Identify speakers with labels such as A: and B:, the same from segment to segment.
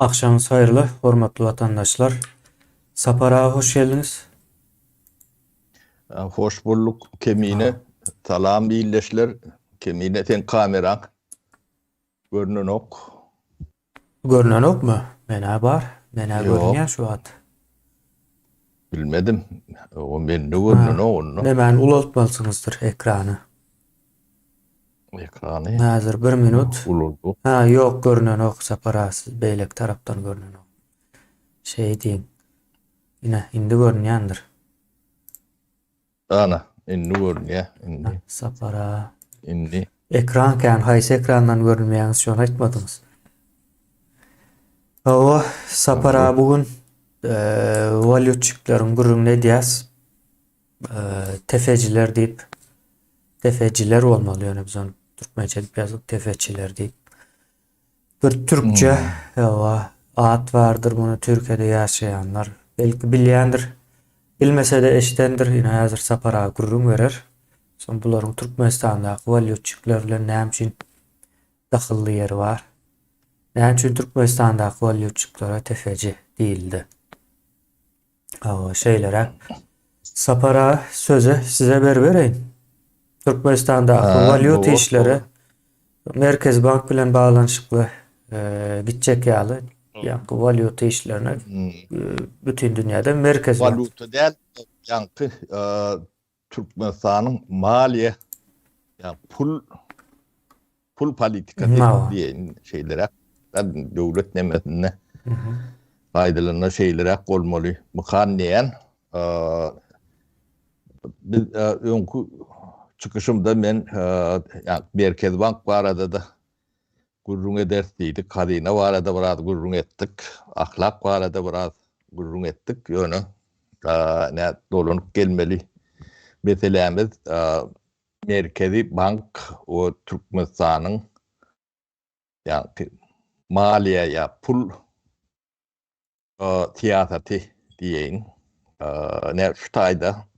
A: Akşamınız hayırlı, hormatly vatandaşlar. Sapara hoş geldiniz.
B: Hoş bulduk kemine. Salam iyileşler. Kemine sen kameran. Görünün ok.
A: Görünen yok mu? Mena var. Mena görünüyor
B: Yok.
A: şu at.
B: Bilmedim. O men ne görünün
A: Ha,
B: onu.
A: hemen ulutmalısınızdır ekranı.
B: Ekranı.
A: Hazır bir minut.
B: Ululdu.
A: Ha yok görünen yok Sapara beylek taraftan görünen yok. Şey diyeyim. Yine indi görünüyandır.
B: Ana. İnni görünüyor.
A: Ha,
B: İnni.
A: Sapara.
B: İnni.
A: Ekranken hayse ekrandan görünmeyen şu an etmediniz. O Sapara bugün valyutçukların gururunu diyaz. Tefeciler deyip tefeciler olmalı yani biz onu Türkmençe yazıp tefeciler deyip bir Türkçe ad vardır bunu Türkiye'de yaşayanlar belki bilyendir bilmese de eştendir yine hazır Sapara gururun verir son bunların Türkmenistan'daki valyutçuklar bilen ne için dakıllı yeri var ne için Türkmenistan'daki valyutçuklara tefeci değildi o şeylere Sapara sözü size vereyim. Türkmenistan'daki valyut
B: Doğru.
A: işleri Merkez Bank bilen bağlanışıklı gidecek yalı yankı valyut işlerine bütün dünyada Merkez Bank.
B: Valuta değil. Yankı Türkmenistan'ın maliye yani pul politikası
A: No.
B: diye şeylere devlet nemesine faydalanma şeylere olmalı. Mıkanneyen biz önkü çıkışımda ben yani Merkez Bank var arada da gurrun edersiydik. Kadina var arada biraz gurrun ettik. Ahlak var arada biraz gurrun ettik. Yani ne dolanıp gelmeli. Meselemiz Merkezi Bank o Türkmenistan'ın yani maliye ya pul siyaseti diyeyim. Ne şu tayda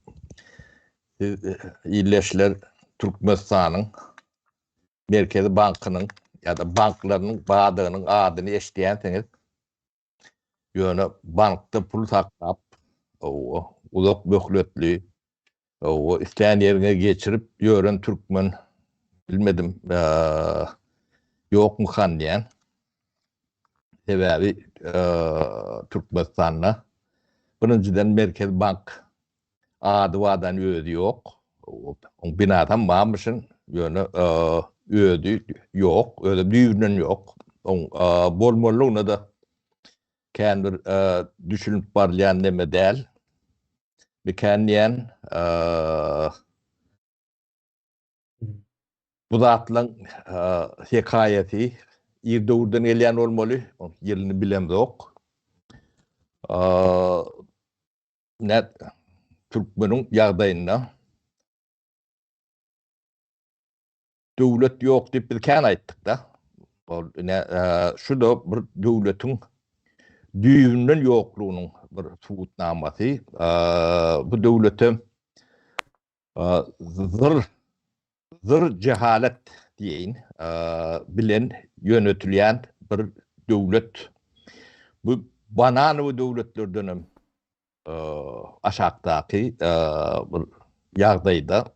B: iyileşler Türkmenistan'ın Merkezi Bankı'nın ya da banklarının bağdığının adını eşleyerseniz yani bankta pul saklap o uzak bökletli o isteyen yerine geçirip yören Türkmen bilmedim yok mu kan diyen sebebi Türkmenistan'la birinciden Merkez Bank adı vadan ödü yok. O binadan bağmışsın yani ödü yok. Öyle büyüğünün yok. Bol molluğuna da kendi düşünüp barlayan deme değil. Bir kendiyen bu zatlan hikayeti İrdoğur'dan gelen olmalı. Yerini bilem yok. Net Türkmen'in yağdayında devlet yok deyip bir kan ayttık da. Şu da bir devletin düğünün yokluğunun bir tuğutnaması. Bu devletin zır cehalet diyeyin bilen yönetilen bir devlet. Bu bananı devletlerden aşağıdaki bir yağdayda.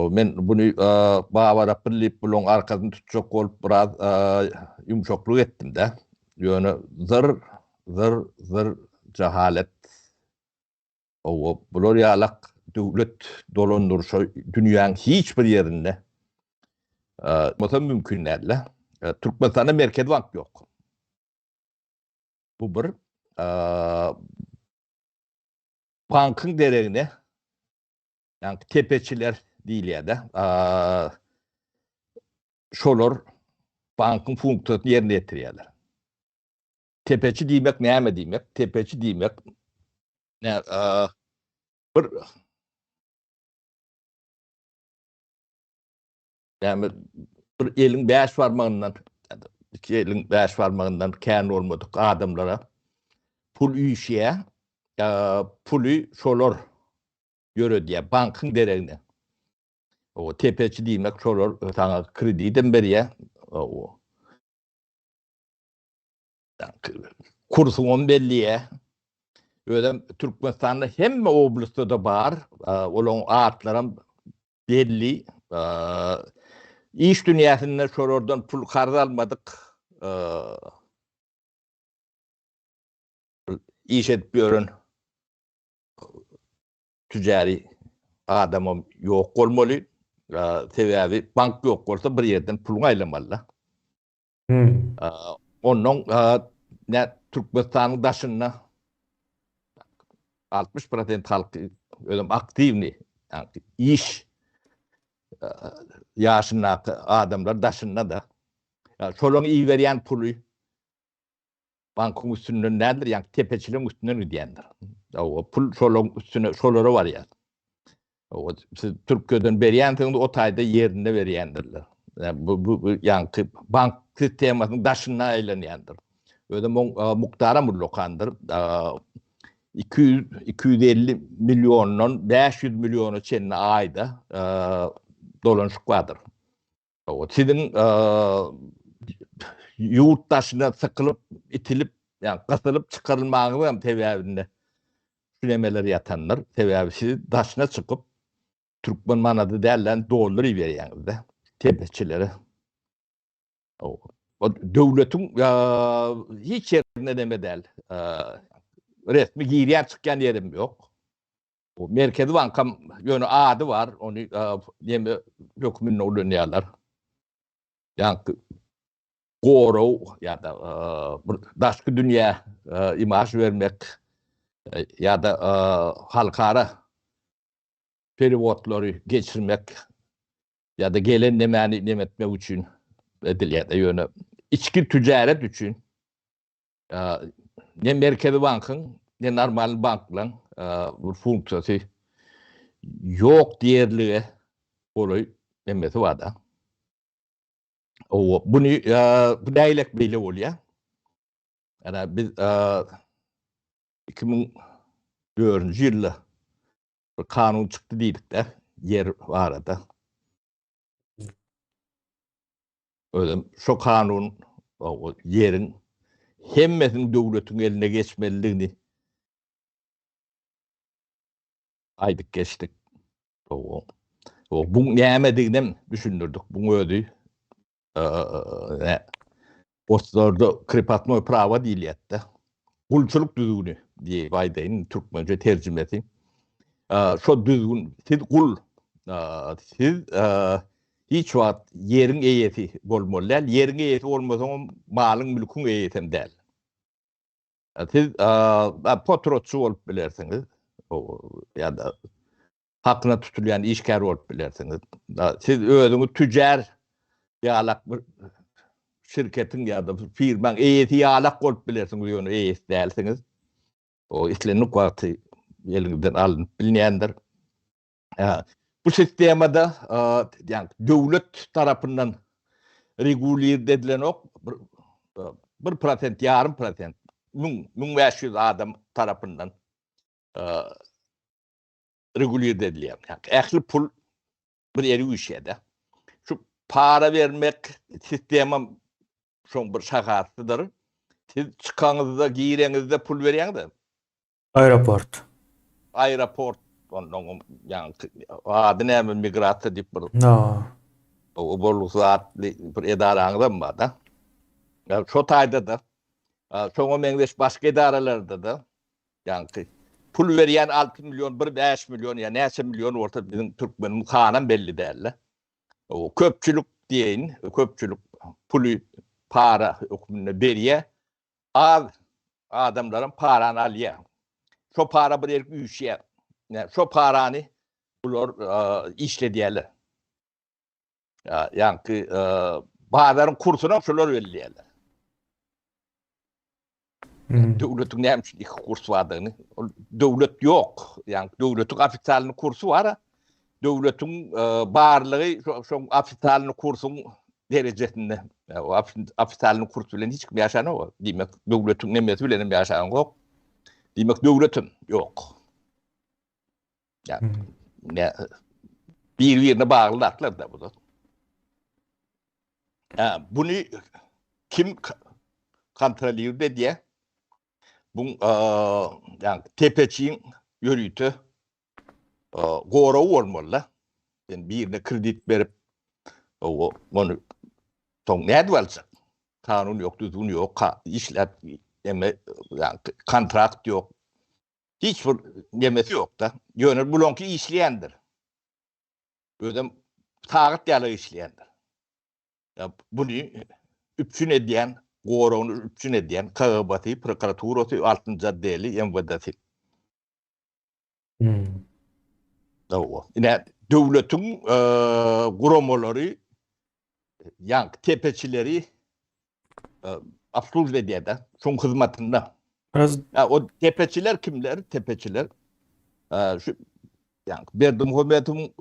B: Men bunu bağıra pırlayıp bulun arkasını tutacak olup biraz yumuşaklık ettim de. Yani zır cehalet. O bloriyalak devlet dolandırışı dünyanın hiçbir yerinde mümkünlerle. Türkmenistan'da Merkez Bank yok. Bu bir bankın derine yani tepeçiler değil ya da şolar bankın fonksiyonunu yerine getiriyorlar. Tepeci demek ne mi demek? Tepeci demek ne bir yani bir elin beş parmağından iki elin beş parmağından kâr olmadık adamlara pul işe pulu şolar yürü diye bankın derine. O tepeci demek şolar sana krediden beriye o kursuň belliye. Ödem Türkmenistan'da hemme oblastda da bar. Olan atlarım belli. İş dünyasında şorordan pul karz almadık. İş edip görün. Tücari adamım yok olmalı. Sebebi bank yok olsa bir yerden pulunu aylamalı. Onun ne Türkmenistan'ın daşına 60% halkı öyle aktivni, yani iş yaşındaki adamlar daşında da şolun iyi veren pulu bankın üstünden nedir? Yani tepeçiliğin üstünden ödeyendir. O pul şolun üstüne şoları var ya. O siz Türkiye'den veriyen o tayda yerinde veriyendirler. Yani bu yani bank sistemasının daşına eğleniyendir. Öyle muktara mullokandır. 250 milyonun 500 milyonu çenine ayda dolanışık vardır. O sizin yurttaşına sıkılıp, itilip, yani katılıp çıkarılmağını hem tevabinde sülemeleri yatanlar, tevabisi daşına çıkıp Türkmen manadı derlen dolar veriyorlar da tepeçileri. O devletin hiç yerine deme del. Resmi giriyen çıkan yerim yok. O Merkezi Bankam yönü adı var. Onu yeme hükmünün oluyorlar. Yani Goro ya da başka dünya imaj vermek ya da halkara perivotları geçirmek ya da gelen nemetmek için ya da yönü içki ticaret için ne Merkezi Bank'ın ne normal bankların bu fonksiyonu yok diğerliğe oluyor demesi var da. O bunu bu daylek bile oluyor. Yani biz 2004 yılında bir kanun çıktı dedik de yer var da. Öyle şu kanun o yerin hemmesinin devletin eline geçmeliğini aydık geçtik. O bu neyemediğini düşündürdük. Bunu ödü. Ortada kripatnoy prava değil yattı. Kulçuluk düzgünü diye Biden'in Türkmence tercümesi. Şu düzgün, siz kul, siz hiç vakit yerin eyeti olmalılar. Yerin eyeti olmasa malın mülkün eyetim değil. Siz potrotçu olup bilirsiniz. Ya da hakkına tutulayan işkar olup bilirsiniz. Siz özünüz tüccar yalak bir şirketin ya da firman eyeti yalak olup bilirsiniz. Onu eyet değilsiniz. O işlerini vakti elinizden alın bilinendir. Bu sistemada yani devlet tarafından regulir edilen o 1%, yarım %, 1500 adam tarafından regulir ediliyor. Yani ehli pul bir yeri üşüyede. Şu para vermek sistemim son bir şakasıdır. Siz çıkanızda, giyirenizde pul veriyen de.
A: Aeroport.
B: Aeroport onun yani adı ne mi migrasyon deyip bir
A: No.
B: o bolu saat bir idaranızda var da. Yani şu tayda da çoğu mengeş başka idaralarda da yani pul veriyen 6 milyon, 5 milyon ya neyse milyon orta bizim Türkmen'in kanan belli derler. O köpçülük diyeyin, köpçülük pulu para hükmünde beriye adamların paranı alıyor. Şu para bir yer üşüye. Yani şu paranı bunlar işlediyorlar. Yani bazıların kursuna şunlar veriyorlar. Devletin neymiş iki kurs vardığını. Devlet yok. Yani devletin ofisalinin kursu var. Devletin bağırlığı şu ofisalinin kursun derecesinde. O ofisalinin kursu bile hiç yaşanıyor o. Demek devletin nemesi bile yaşanıyor yok. Demek devletin yok. Yani birbirine bağlılarlar da bunu. Bunu kim kontrolü diye. Bu yani tepeçiğin yürüytü gorağı olmalı. Yani birine kredi verip onu son ne edilse kanun yok, düzgün yok, işlet yani kontrakt yok. Hiçbir yemesi yok da. Yönür bulonki işleyendir. Ödem tağıt yalı işleyendir. Ya bunu üpçün ediyen, gorağını üpçün ediyen KGB'si, prokuraturası, 6. addeli, MVD'si. Yine devletin kurumaları, yani tepeçileri absürt ediyor da, son hizmetinde.
A: Biraz
B: Ya o tepeçiler kimler? Tepeçiler şu yani Berdimuhamed'in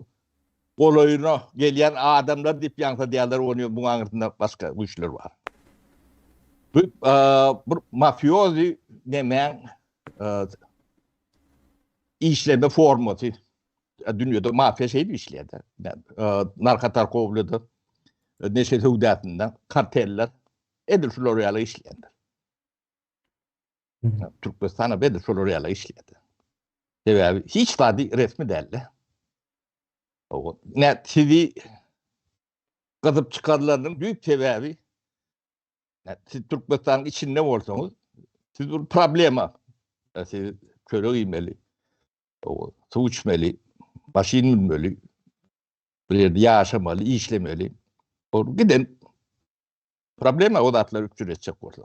B: olayına gelen adamlar deyip yankı diyorlar onu bunun altında başka güçler var. Bu mafyozi demeyen işleme formatı dünyada mafya şey bir işledi. Narkotar kovladı. Neşet Hüdati'nden karteller Edilşuloryalı işleyenler. Türkmenistan'a Edilşuloryalı işledi. Sebebi hiç tadı resmi değerli. Ne TV kazıp çıkarlarının büyük sebebi siz Türkmenistan'ın içinde olsanız siz bir problema siz köle giymeli, su içmeli, başını bilmeli, bir yerde yaşamalı, işlemeli. O giden problema odatlar üstüne edecek olsa.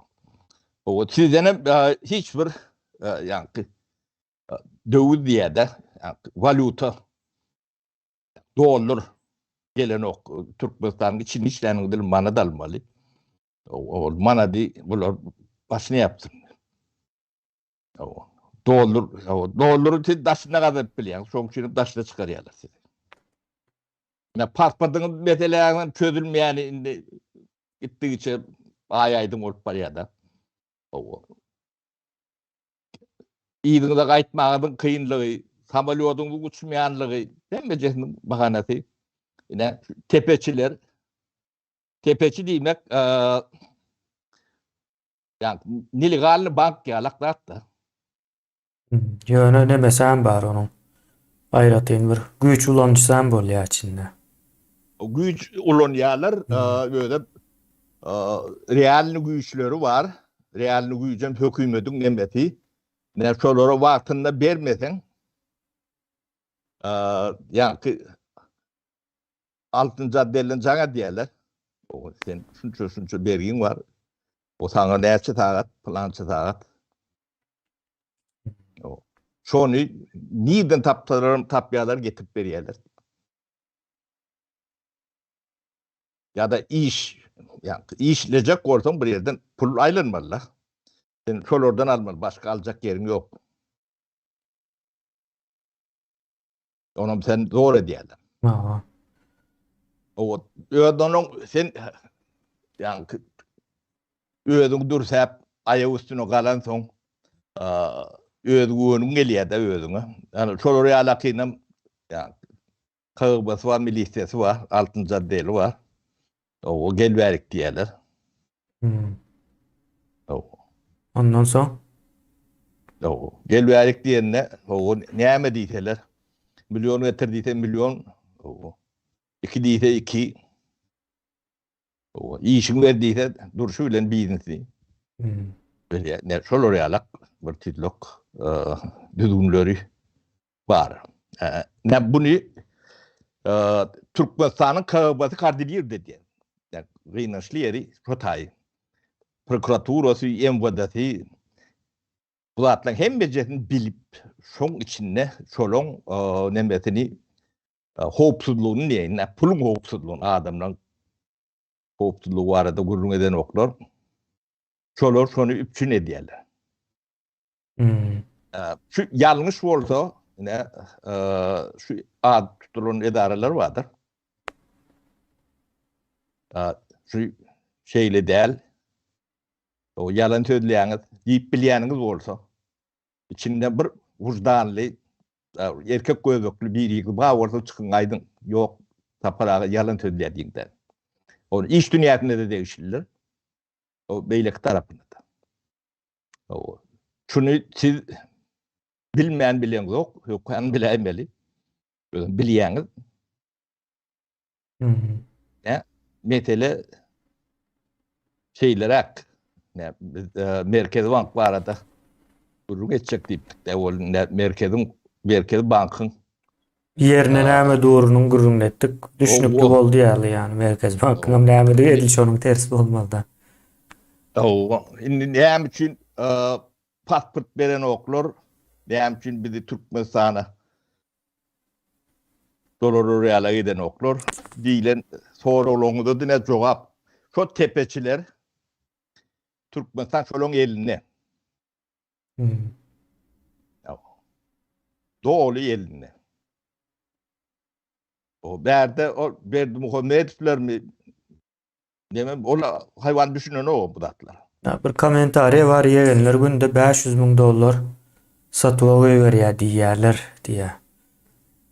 B: O sizden hiçbir yani döviz diye de yani, valuta dolar gelen o Türkmenistan'ın için işlerinin mana da almalı. O mana di bunlar başını yapsın. Doları taşına kadar biliyen. Sonuçta taşına çıkarıyorlar sizi. Ya paspatının meselelerin çözülmeyen gittiği için ayaydım olup paraya da. İyiliğine kayıtmağının kıyınlığı, samaliyodun uçmayanlığı, demeyeceğinin bahanası. Yine tepeçiler, tepeci demek yani niligalini bank yalaklar da.
A: yönü ne mesela var onun. Ayratayın bir güç ulancı sembol ya içinde.
B: O güç olan yerler böyle realni güçleri var. Realni gücün hükümetin emreti. Ne şolara vaktinde vermesen yani 6. addelin sana diyorlar. O sen şunca bergin var. O sana neyse tağat, plança tağat. Şonu niden tapyalar getirip veriyorlar. Ya da yani işleyecek olsan bir yerden pul ayrılmalı. Sen şolardan almalı. Başka alacak yerin yok. Onu sen zor ediyorlar.
A: Aha.
B: O ödünün sen yani ödün dursa hep ayağı üstüne kalan son ödünün geliyor da ödünü. Yani şoları alakıyla yani KGB'si var, milisiyesi var, 6. addeli var. O gelverik diyorlar.
A: Ondan sonra
B: Gelverik diyenine o ne diyseler. Milyon getirdiyse milyon. İki diyse iki. İşin verdiyse duruşuyla bilinsin. Böyle ne şöyle alak bir titlok düzgünleri var. Ne bunu Türkmenistan'ın KGB'si kardiliyor dedi. Yani Reynaşliyeri Rotay. Prokuraturası, MVD'si bulatlan hem becerini bilip şon içinde şolon nemesini hoopsuzluğunu neyine, pulun hoopsuzluğunu adamdan hoopsuzluğu arada gurrun eden oklar şolor şonu üpçün ediyorlar. Şu yanlış olsa yine şu ad tutulan idareler vardır. Şu şeyle değil o yalan söyleyeniz, deyip bileyeniniz olsa içinde bir vicdanlı erkek gözlüklü bir yıkı bağ orta çıkın aydın. Yok taparağı yalan söylediğinden. Onu iş dünyasında da değişirler. O beylik tarafında da. O, şunu siz bilmeyen bilen yok. Yok ben bilemeli. Bilýäňiz.
A: Hı.
B: Ne? Metele şeylerak ne biz Merkez Bank barada gurrun etjek diýipdik de ol Merkez Bank'ın
A: Yerine näme doğrunun gurrun etdik. Düşnükli
B: o
A: boldy ýaly ýani Merkez Bankynyň
B: o
A: näme de edilşi onuň tersi bolmaly.
B: o indi näme üçin pasport beren oklar näme üçin bizi Türkmenistana dolar reala giden oklar diýilen sorulaňyza dine jogap. Şo tepeçiler Türkmenistan şolong eline.
A: Hı.
B: Doğulu eline. O berde o Berdi Muhammedler mi demem ola hayvan düşünen o bu datlar.
A: Ya bir komentariýa var ýegenler günde $500.000 satyp goýberýär diýýärler diýä.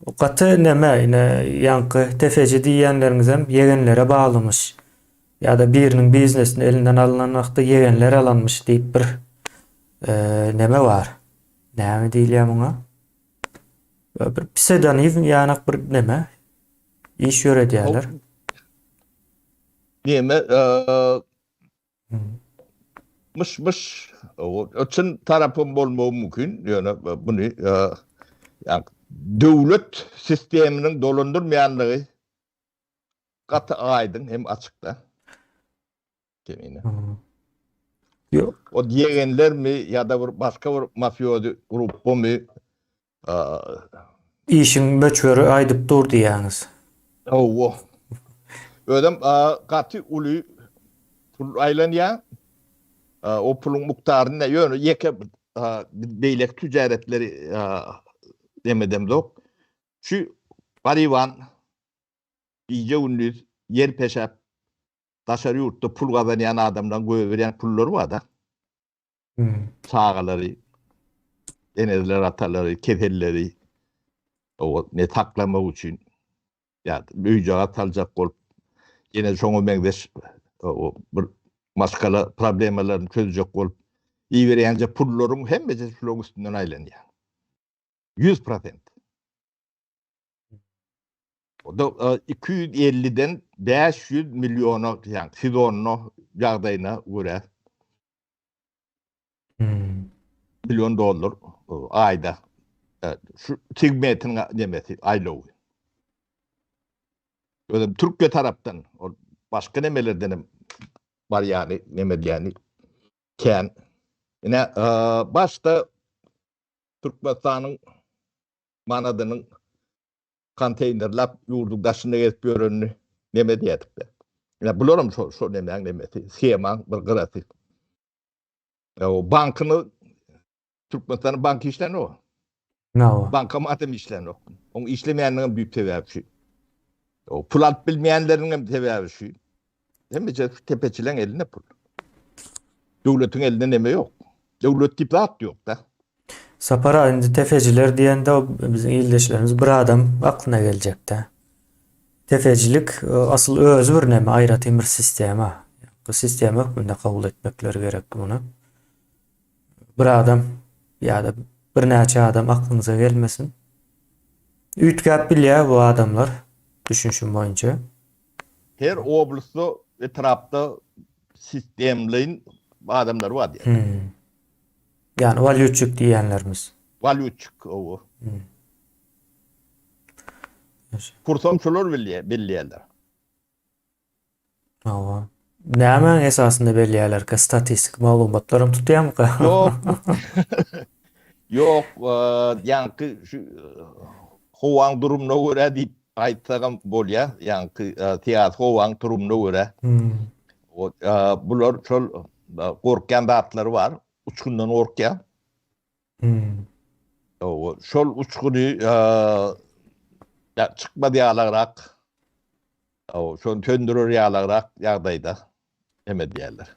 A: O gaty näme ine ýanky tefeji diýýänleriňizem ýegenlere baglanmış. Ya da biriniň biznesini elinden alınan wagtda ýegenler alanmış diýip bir näme var. Näme diýilýär muňa? Bir pseudonim ýany bir näme? İş ýöredýärler.
B: Neme mış için tarapım bolmagy mümkin. Yani bunu yani döwlet sisteminin dolandırmayanlığı katı aydın hem açıkta. Kemine.
A: Yok.
B: O diýenler mi ya da bir başka bir mafyozy grupu mu
A: İşin böçörü aydyp durdy ýaňyz.
B: o ödem katı uly pul aýlanýa o pulun muktaryny ýöne ýeke beýlek tüjaretleri demedem dok. Şu gariban iyice ünlü yer peşap daşary ýurtda pul gazanýan adamdan göýberýän pullar var da. Sağaları, denezler atarları, kefelleri o ne taklamak üçin ya öýje atalacak bolup ýene şoňa meňdeş o bir maskala problemlerini çözecek bolup iýberýänçe pullaryň hemmesi şularyň üstünden aýlanýar. 100%. O da 250'den 500 milyona yani Sidon'un ýagdaýyna göre milyon dolar ayda şu segmentin demesi aylawy. Ödem Türkiye tarapdan o başka nemelerden var yani neme yani ken yine başta Türkmenistan'ın manadynyň konteynerlap ýurduk daşynda gezip ýörenini neme diýedik de. Ya bularym şo nemeň nemesi schema bir grafik. O bankyny Türkmenistan'ın banky işleni o.
A: No.
B: Bankamatym işleni o. Oň işlemeýänligiň büyük sebäbi şu. O pul alyp bilmeýänleriň sebäbi şu. Hemce tepeçileň eline pul. Döwletiň elinde neme ýok. Döwlet diplomat ýok da.
A: Sapara indi tefeciler diýende o bizim ildeşlerimiz bir adam aklına gelecek de. Tefecilik asıl özü bir näme aýra temir sistemi. Bu sistemi hükmünde kabul etmekleri gerek bunu. Bir adam ya da bir näçe adam aklınıza gelmesin. Üýtgäp bilýär bu adamlar düşünşüm boýunça.
B: Her oblastda etrapda sistemlerin adamlar var diye.
A: Yani valyutçuk diýenlerimiz.
B: Valyutçuk o. Kursam şolar belliýärler.
A: Awa. Näme esasında belliýärler ki statistik maglumatlarym tutýarmy?
B: Yok. Yok, yankı şu hovan durumuna göre diýip aýtsagam bolýar. Yankı tiyat hovan durumuna göre. O bular şol gorkýan datlary var. Uçkundan gorkýan. O şol uçkuny çıkmady ýalarak o şonu töndürür ýalarak ýagdaýda eme diýerler.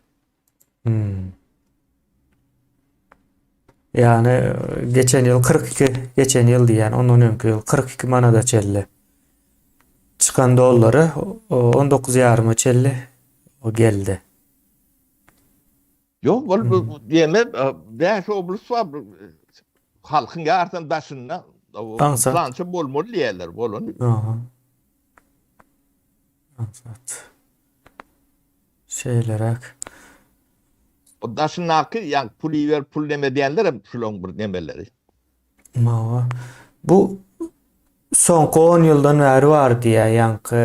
A: Yani geçen yıl 42, geçen yıl diyen ondan öňkü yıl 42 manada çelli. Çıkan dollary 19,5 çelli o geldi.
B: Yok, bol deme, beş oblus var. Halkın yaratan daşına
A: Ansat.
B: plança bolmalı diyorlar. Bolun.
A: Aha. Ansat. Şeylerek.
B: O daşın hakkı yani pul ver pul deme diyenler şulon bir demeleri.
A: Mava. Bu soňky 10 ýyldan bäri bar diýär, ýaňky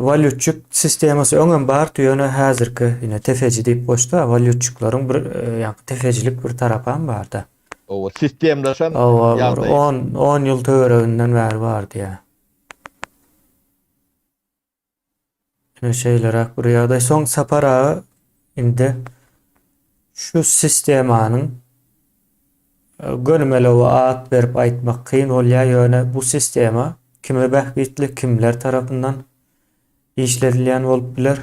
A: valutçuk sistemasy öňem bar diýene häzirki ýine tefeji diýip goşda valutçuklaryň bir ýaňky tefejilik bir tarapam bar da.
B: O sistemleşen
A: Owa
B: ýagdaý.
A: 10 ýyl töwereginden bäri bar diýär. Ine şeylerek bir ýagdaý soň sapara indi şu sistemanyň gönümeli at berip aýtmak kyn bolýar ýöne bu sistema kime bähbitli kimler tarapyndan işledilýän bolup biler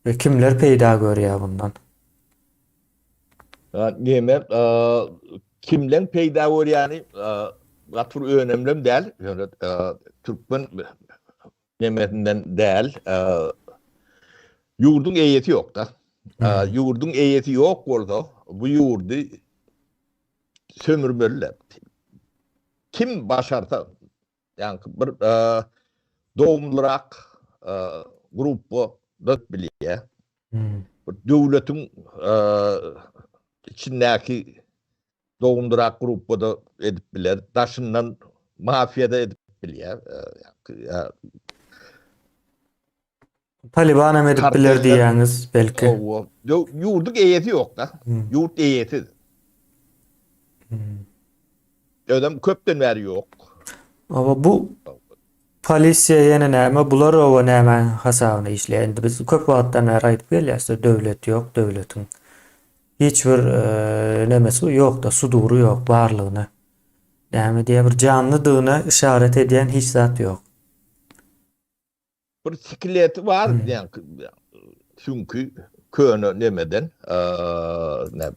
A: we kimler peýda görýär bundan.
B: Deme kimden peýda bolýany gatyr önemli değil. Yani Türkmen demetinden değil. Yurdun eýeti yok da. Yurdun eýeti yok bolsa bu yurdu sömürmeliler. Kim başarsa yani bir doğumlurak grubu dört bilýär. Döwletiň içindäki doğumlurak grubu da edip biler. Daşından mafiyada edip bilýär.
A: Taliban edip biler diýäňiz belki.
B: Yurduk eýeti yok da. Yurt eýeti. Ödem köpden bäri yok.
A: Ama bu polisiýa ýene näme bular owa näme hasabyna işleýär. Biz köp wagtdan bäri aýdyp gelýärse döwlet ýok, döwletiň hiç bir nemesi ýok da suduru ýok barlygyna. Näme diýe bir canlydygyna işaret edýän hiç zat ýok.
B: Bir sikleti var yani çünkü köne nemeden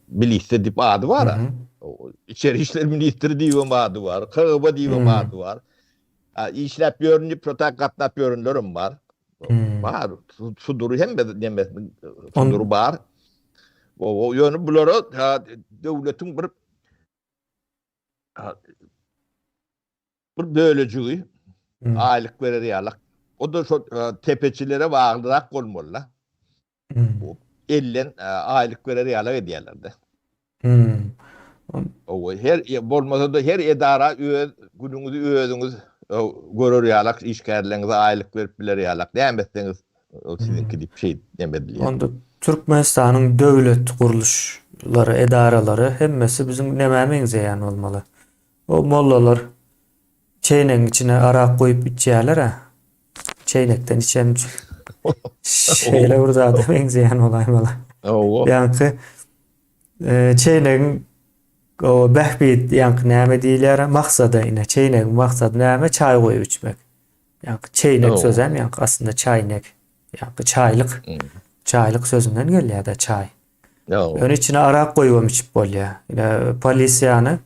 B: bilişse dip adı var ha. İçeri işler ministri diýen adı var. KGB diýen adı var. İşlep ýörünip protakatnap ýörünlerim var. Var. Suduru hem de suduru var. O ýöne bulara döwletiň bir bölejigi aýlyk berer ýalyk. O da şu tepeçilere bağlırak bolmaly. Ellen aýlyk berer ýalyk edýärler de. O her bolmasa da her edara günüňizi özüňiz görür ýalyk işgärlerinize aýlyk berip biler ýalyk. Nämetseňiz o sizinki diýip şey demediler.
A: Onda Türkmenistanyň döwlet guruluşlary, edaralary hemmesi bizim nämämiňize ýan bolmaly. O mollalar çeýneň içine arak goýup içýärler ha. Çeýnekden içen şeyle burada adamıňize ýan bolaýmaly. Ýa-ni çeýneň o bähbit ýa-ni näme diýilýär maksada ine çeýnek maksady näme çaý goýup içmek. Ýa-ni çeýnek sözem ýa-ni aslında çaýnek ýa-ni çaýlyk. Çaýlyk sözünden gelýär da çaý. Ýöne içine arak goýup içip bolýar. Ine polisiýany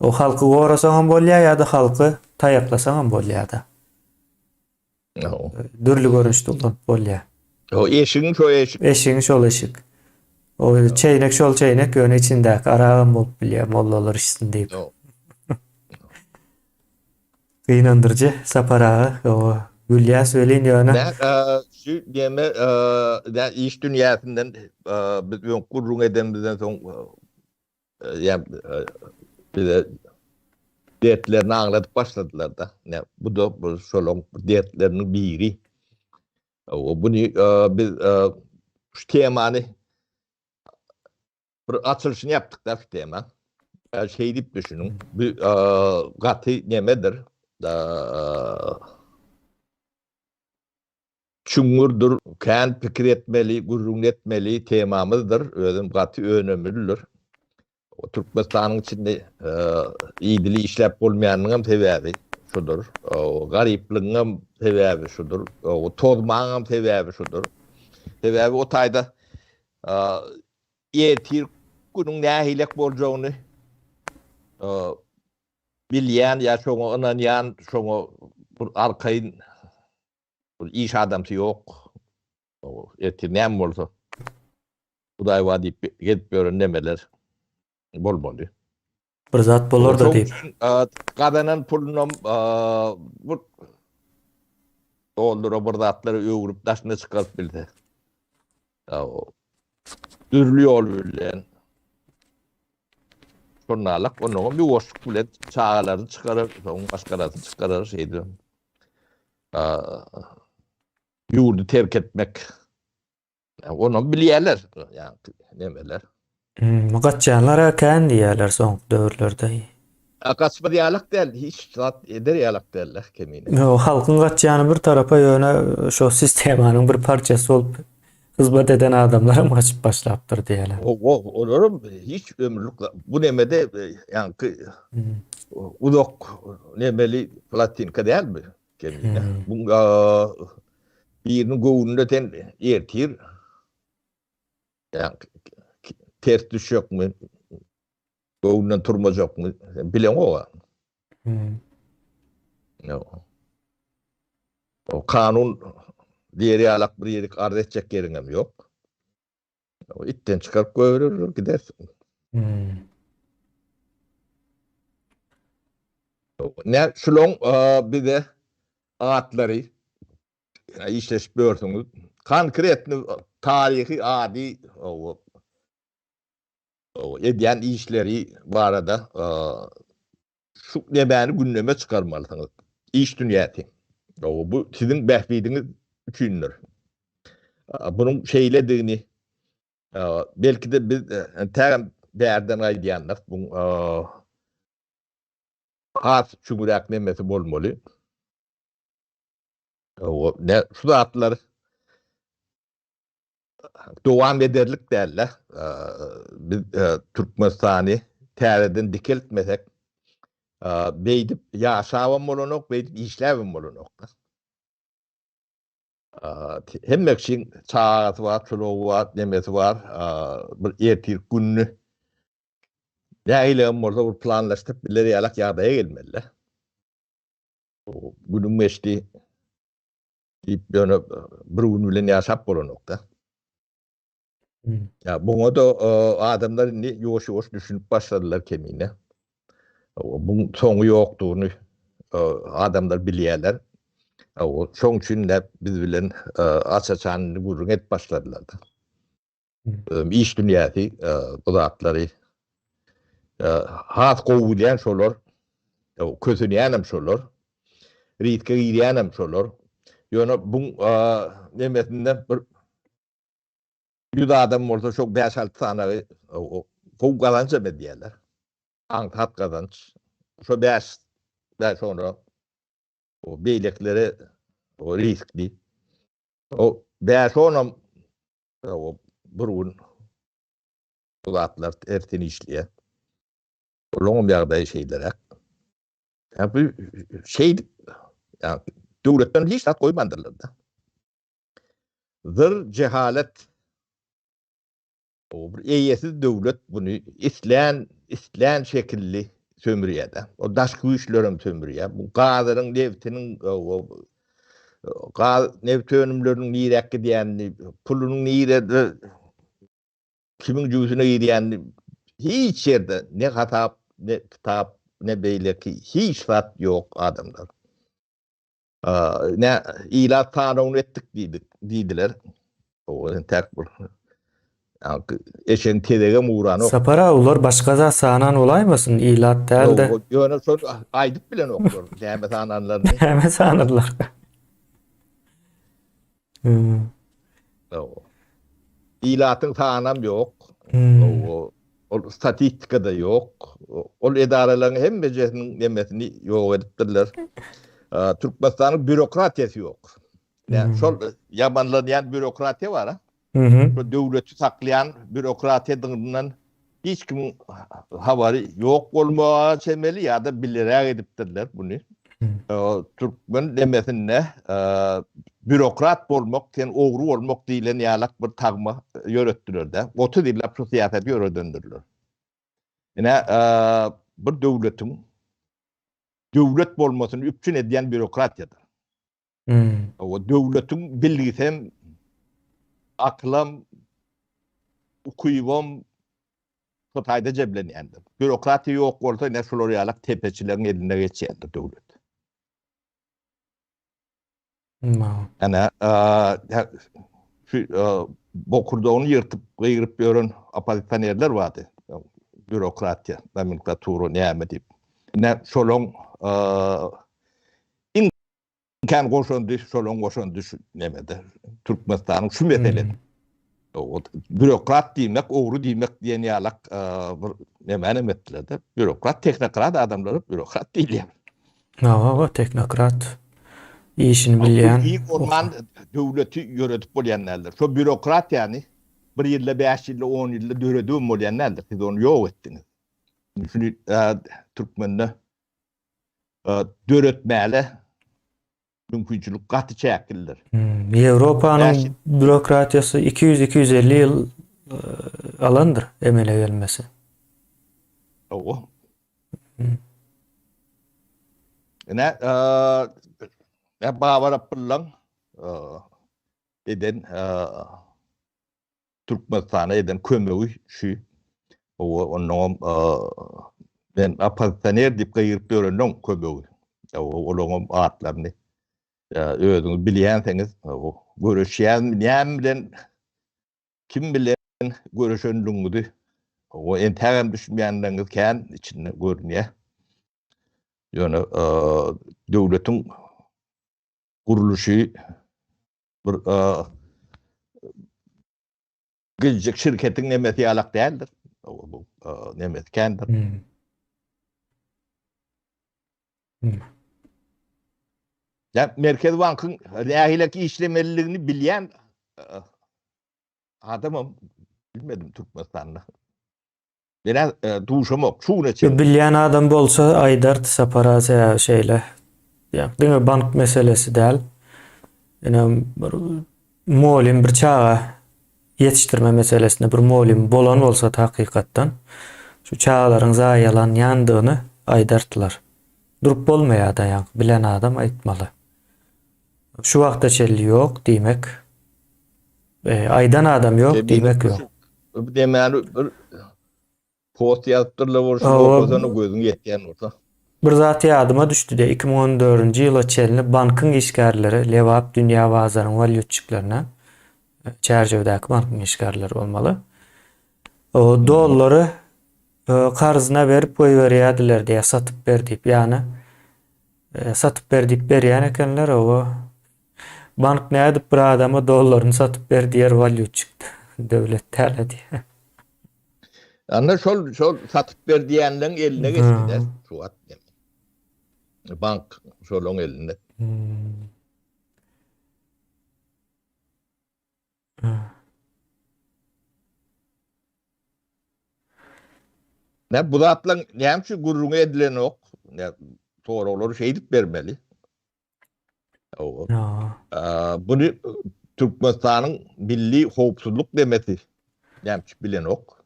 A: o halky gorasaň hem bolýar ýa-da halky taýaklasaň hem bolýar da. Dürlü görünüşde bolýar.
B: O eşigiň şo eşik.
A: Eşigiň şol eşik. O çeýnek şol çeýnek ýöne içindäki aragam bolup bilýär mollalar içsin diýip. Gynandyrjy saparagy o Gülýär söyleyin ýöne.
B: Şu deme da iş dünýäsinden biz gurrun edendiden soň ýa dertlerini anlatıp başladılar da. Ne bu da bu şolong dertlerinin biri. O bunu biz şu temanı bir açılışını yaptık da şu tema. Şey deyip düşünün. Bir gatı nemedir? Çuңurdur, kän pikir etmeli, gurrun etmeli temamızdır. Özüm gatı önemlidir. O Türkmenistanyň içinde iýdili işläp bolmaýanyň sebäbi şudur. O garyplygyň sebäbi şudur. O tozmagyň sebäbi şudur. Sebäbi o taýda ýetir günüň nähilek boljagyny bilýän ýa şoňa ynanýan şoňa bir arkaýyn bir iş adamsy ýok. O ýetir näme bolsa Hudaý wa diýip gedip öğrenmeler bolmaly.
A: Bir zat bolar da
B: Şoň
A: diýip.
B: üçin gadanan pulunam bu oldura bir zatlary öwürüp daşyna çykaryp bildi. Dürlü ýol bilen şonalak onuň bir woşuk bilen çağalaryny çykarar, soň başgalaryny çykarar şeýdi. Ýurdu terk etmek. Onu bilýärler, ýani nemeler.
A: Gaçjanlar erken diýerler soňky döwürlerde.
B: Kaçma diyalog değil, hiç zat eder diyalog derler kemine.
A: Yo, halkın gaçjany bir tarafa ýöne şo sistemanyň bir parçasy bolup hyzmat eden adamlara kaçıp başlapdyr diýerler.
B: Olurum hiç ömürlük bu nemede yani udok nemeli platinka değil mi kemine? Bunga birini goğununda ten ertir yani ters düş yok mu? Goğundan turmaz yok mu? Bilen o. O kanun diğeri alak bir yerik arz edecek yerinem yok. O itten çıkarıp koyurur gidersin. Ne şulon bir de ağatları işleşip görsünüz. Konkretni tarihi adi o ediyen işleri var da şu nebeni gündeme çıkarmalısınız. İş dünyası. Bu sizin behbidiniz üçündür. Bunun şeylediğini belki de biz terem değerden aydiyanlar bu has çumurak nemesi bolmalı. Ne şu atlar doğan ederlik derler. Biz Türkmenistan'ı tereden dikiltmesek beydip yaşavam olunok, beydip işlevim olunok. Hemmek için çağatı var, çoluğu var, nemesi var, bir ertir günlü. Ne eylem orada bir planlaştık, birileri yalak yağdaya gelmeliler. Bunun meşli deyip yani bir gün bile yaşap olunok da. Ya bunu da adamlar yoğuş yoğuş düşünüp başladılar kemine. Bunun sonu yoktuğunu adamlar bilýärler. Şoň üçin de biz bilen açaçanyny gurrun et başladylar da. İş dünýäsi bu zatlary has gowulýan şolar, kösünýänem şolar, ritke girýänem şolar. Ýöne bu nemesinden bir ýüz adam bolsa şok 5-6 tane gow gazanç edýärler. Antat kazanç. Şu 5 sonra o beylekleri o riskli. O 5 sonra o burun uzatlar erteni işliye. Long bir ýagdaý şeylere. Ya bu şey ya döwletden hiç tat koymandylar da. Zır cehalet o bir eýesiz döwlet bunu islen şekilli sömürýärde. O daşky güýçlerim sömürýär. Bu gazaryň newtiniň neft önümlerinin nirek gidiyen, pulunun nirede kimin cüzüne gidiyen hiç yerde ne hatap, ne kitap, ne beyleki hiç fat yok adamlar. Ne ilat tanrını ettik dediler. O tek bu. Eşen tedege muğranı.
A: Sapara ular başka da sağanan olaýmasyn ilat däl de.
B: Ýöne şol aýdyp bilen okur. Däme sananlaryny.
A: Hemen sanırlar.
B: İlatın tanam yok. O statistikada yok. O edarelerin hem becerinin demesini yok edipdirler. Türkmenistan'ın bürokratyası yok. Yani şol yamanlayan bürokratiya var ha. Devleti saklayan bürokratiyadan hiç kimin haberi yok olmaya çemeli ya da bilerek edipdirler bunu. Türkmen demesinde bürokrat olmak, sen oğru olmak diýilen ýalak bir tagma ýöretdiler de. 30 ýyllap siýasat ýöredendirler. Ene bir döwletiň döwlet bolmasyny üpçün edýän bürokratiýadyr. O döwletiň bilgisem aklam kuybom Hatay'da ceblenýändi. Bürokratiýa ýok bolsa ne şolar ýalak tepeçilerin eline geçýärdi döwlet. Ana şu bokurduğunu yırtıp gıyırıp gören opozisyonerler vardı. Bürokratiya, nomenklatura näme diýip. Ne şolong imkan goşandy, şolong goşandy nämede. Türkmenistanyň şu mesele. O bürokrat diýmek, ogru diýmek diýen ýalak bir näme etdiler. Bürokrat, teknokrat adamlar bürokrat diýilýär.
A: O teknokrat. İşini bilýän.
B: İlk orman döwleti ýöretip bolýanlar. Şo bürokrat ýani 1 ýylda 5 ýylda 10 ýylda döredip bolýanlar. Siz onu ýok etdiňiz. Şunu Türkmende döretmäle mümkinçilik gaty çäkildir.
A: Ýewropanyň bürokratiýasy 200-250 ýyl alandyr emele gelmesi.
B: O. Ne Babar Abdullah eden Türkmenistan'a eden kömegi şu onun ben opozisyoner diýip gaýryp görenler kömegi. Olaryň atlaryny özüňiz bilýänsiňiz görüşýän näme bilen kim bilen görüşendiňizi o entägem düşünýändiňiz kän içinde görünýär. Ýöne döwletiň kuruluşu bir gelecek şirketin nemeti ýalak däldir. Bu nemet kendir. Ya Merkez Bank'ın rähileki işlemeliligini bilýän adamım bilmedim Türkmenistan'da. Biraz duşum yok.
A: Bilýän adam bolsa Aydar Saparaz şeýle. Ýa bank meselesi däl. Ýa molim bir çağa yetiştirme meselesinde bir molim bolan bolsa hakykatdan şu çağlaryň zaýalan ýandygyny aýdartdylar. Durup bolmaýar da bilen adam aýtmaly. Şu wagtda çelli ýok diýmek. Aýdan adam ýok diýmek ýok.
B: Demäli bir post ýazypdyrlar bolsa ozany gözüň ýetýän bolsa.
A: Bir zat ýadyma düşdi de 2014-nji ýyla çelli bankyň işgärleri lewap dünýä bazarynyň valyutçyklaryna çärjewdäki bankyň işgärleri bolmaly. O dollary karzyna berip goýberýärdiler diýe satyp ber diýip ýani satyp ber diýip berýän ekenler o bank nädip bir adama dollaryny satyp ber diýer valyutçy döwlet täle diýe.
B: Anna şol satyp ber diýenlerin eline geçdi suat. Bank şolong elinde. Ne bu zatlaryň näme gurrun edilen ok. Ne toğraları şey edip bermeli. Bunu Türkmenistan'ın milli howpsuzlyk demeti. Näme bilen ok.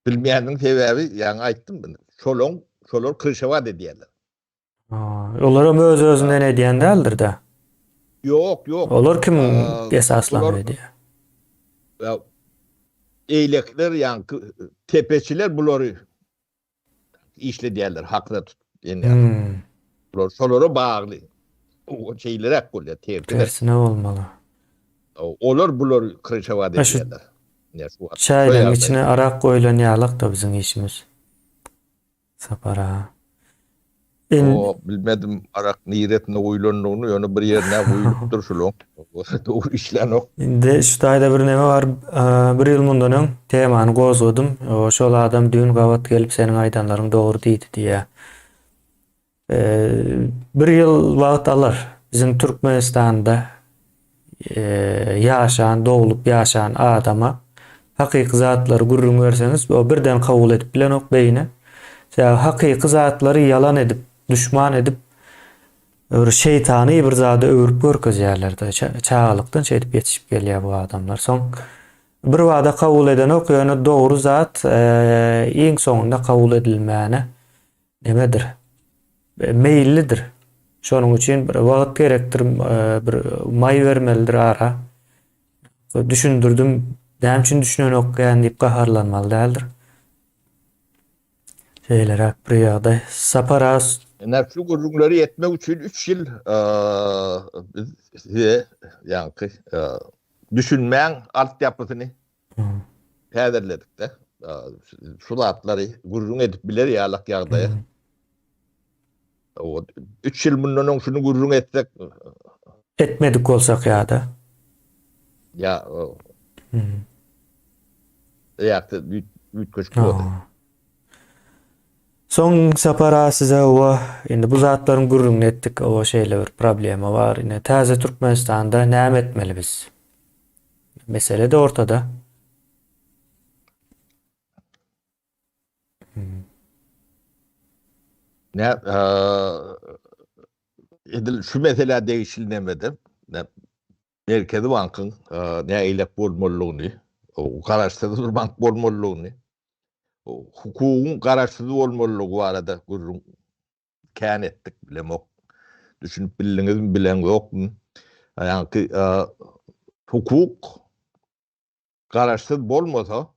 B: Bilmeýändiň sebebi ýa-ni aýtdym ben. Şolar kırşava diýerler.
A: Olar öz-özünden edýän däldir da.
B: Yok.
A: Olar kim esaslanýar?
B: Ya eýlekler ýa-ni tepeçiler bulary işledýärler, hakda tut. Bular şolara bagly. O şeýlerek bolýar,
A: tersine bolmaly.
B: Olar bulary kırşava diýerler.
A: Çaylaryň içine arak goýulan ýalak da biziň işimiz. Sapara.
B: Bilmedim arak niýetine goýulandygyny ýöne bir ýerine goýulyp durşulyň. Dogry işler ok.
A: Inde şu taýda bir neme bar. Bir ýyl mundan temany gozudum. Şol adam düň gawat gelip seniň aýdanlaryň dogry diýdi diýe. Bir ýyl wagt alar. Bizim Türkmenistanda ýaşan, dogulup ýaşan adama hakyky zatlary gurrun berseňiz, o birden kabul edip bilen ok beýine. Hakyky zatlary ýalan edip, düşman edip, bir şeytany bir zady öwürüp görkezýärler-de. Çağalykdan şeýdip ýetişip gelýär bu adamlar. Soň bir wada kabul eden ok, ýöne dogry zat iň soňunda kabul edilmäne nemedir? Meýillidir. Şonuň üçin bir wagt gerekdir, bir may bermelidir ara. düşündürdüm. Näme üçin düşünen okyan diýip gaharlanmaly däldir. Şeyler bir ýagdaý. Sapara
B: Nefsi gurrunları yetmek için 3 yıl biz size yani düşünmeyen altyapısını häzirledik de. Şu atları gurrun edip biler ýalak ýagdaýa. 3 yıl bundan soň şunu gurrun etsek
A: etmedik bolsak ýa-da.
B: ya ýakda büyütköçük boldy.
A: Soň sapara size o indi bu zatlaryň gurrun etdik. O şeýle bir problema bar. Ine täze Türkmenistanda näme etmeli biz? Mesele de ortada.
B: Ne edil şu mesela değişilmedi. Ne Merkezi Bank'ın ne eylep bolmalygyny, o garaşsyz bir bank bolmalygyny, o hukukun garaşsyz bolmalygy barada gurrun kän etdik bilemok. Düşünüp bildiňiz mi bilen ýokmy? Ýani hukuk garaşsyz bolmasa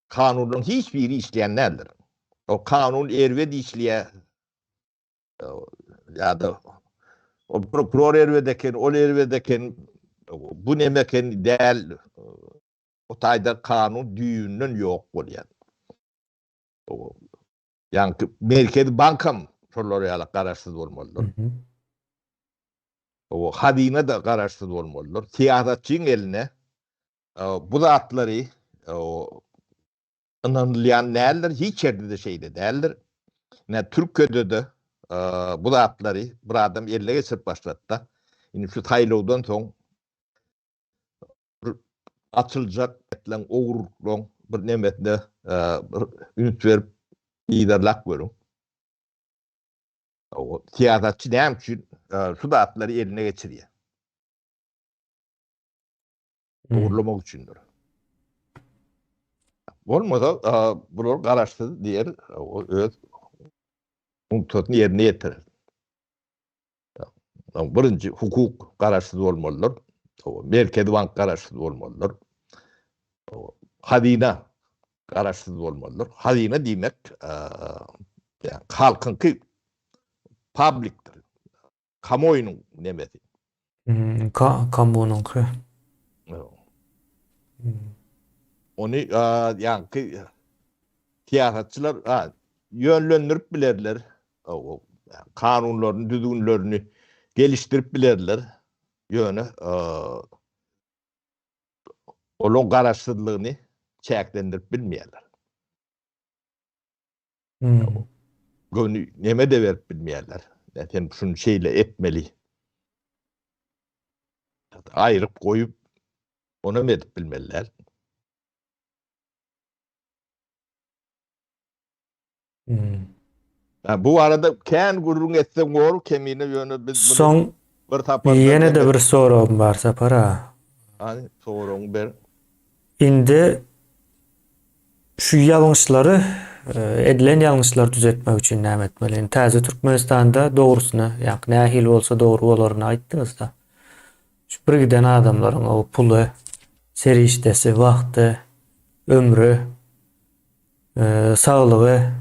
B: kanunyň hiç biri işleýän nädir? O kanun erwed işleýär ýa-da o prokuror erwedeken, ol erwedeken bu nemeken däl o taýda kanun düýünden ýok bolýar. Yani Merkezi Bankam şolar ýaly garaşsyz bolmalydyr. O hadine de garaşsyz bolmalydyr. Siýasatçyň eline bu zatlary ynanylýan näler hiç ýerde de şeýle däldir. Ne Türkiýede de bu zatlary bir adam elle geçirip başlatda. Indi şu taýlawdan soň açyljak etlen ogurluk bir nemede ünit berip liderlik görüň. O siýasatçy näme üçin şu zatlary eline geçirýär? Ogurlamak üçindir. Bolmasa bular garaşsyz diýer, öz punktyny ýerine ýetirir. Birinji hukuk garaşsyz bolmalydyr. Merkezi Bank garaşsyz bolmalydyr. Hazine garaşsyz bolmalydyr. Hazine diýmek halkynky publicdir. Kamuoyunyň nemesi.
A: Kamuoyunyňky.
B: Onu yani siýasatçylar yönlendirip bilerler. Kanunlaryny, düzgünlerini geliştirip bilerler. Ýöne olaň garaşsyzlygyny çäklendirip bilmeýärler. Gönü neme de berip bilmeýärler. Sen şunu şeýle etmeli. Aýryp goýup onu edip bilmeliler. Bu arada kän gurrun etseň gor kemine ýöne biz
A: Soň
B: bir taparda
A: ýene de bir sorum bar sapara.
B: Hani soruň ber.
A: Indi şu ýalňyşlary edilen ýalňyşlary düzeltmek üçin näme etmeli? Täze Türkmenistanda dogrusyny, ýa-ni nähil bolsa dogru bolaryny aýtdyňyz da. Şu bir giden adamlaryň o puly, serişdesi, wagty, ömrü, saglygy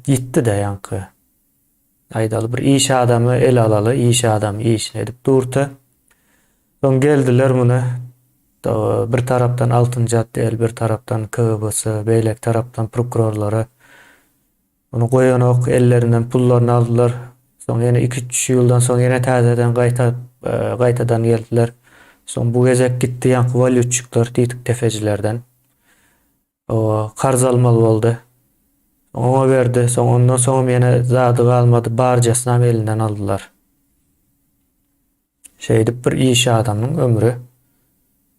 A: gitdi de ýanky. Aýdaly bir iş adamy el alaly, iş adamy işini edip durdy. Soň geldiler muny bir tarapdan 6-njy atdyl, bir tarapdan KGB'si, beýlek tarapdan prokurorlary onu goýanok ellerinden pullaryny aldylar. Soň ýene 2-3 ýyldan soň ýene täzeden gaýtadan geldiler. Soň bu gezek gitdi ýanky valyutçyklar, diýdik tefecilerden. O karz almaly boldy. Ona berdi. Soň ondan soň ýene zady galmady, barjasyny elinden aldylar. Şeýdip bir iş adamynyň ömrü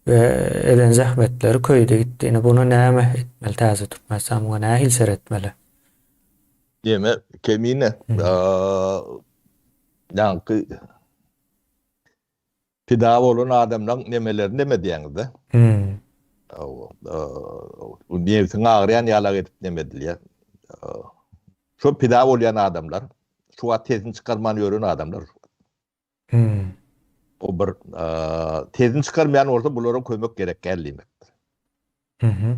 A: ve eden zähmetleri köýde gitdi. Ine buna näme etmeli täze Türkmenistan, buna näme hilser etmeli?
B: Deme kemine ýanky pida bolan adamlaryň nemelerini demediňizde. O nefsini ağrıyan ýalak edip demediler. Şu pida bolýan adamlar, şu atesini çıkarmanı ýören adamlar. O bir tezin çıkarmayan orada bulara koymak gerek geldiğimi.
A: Hı hı.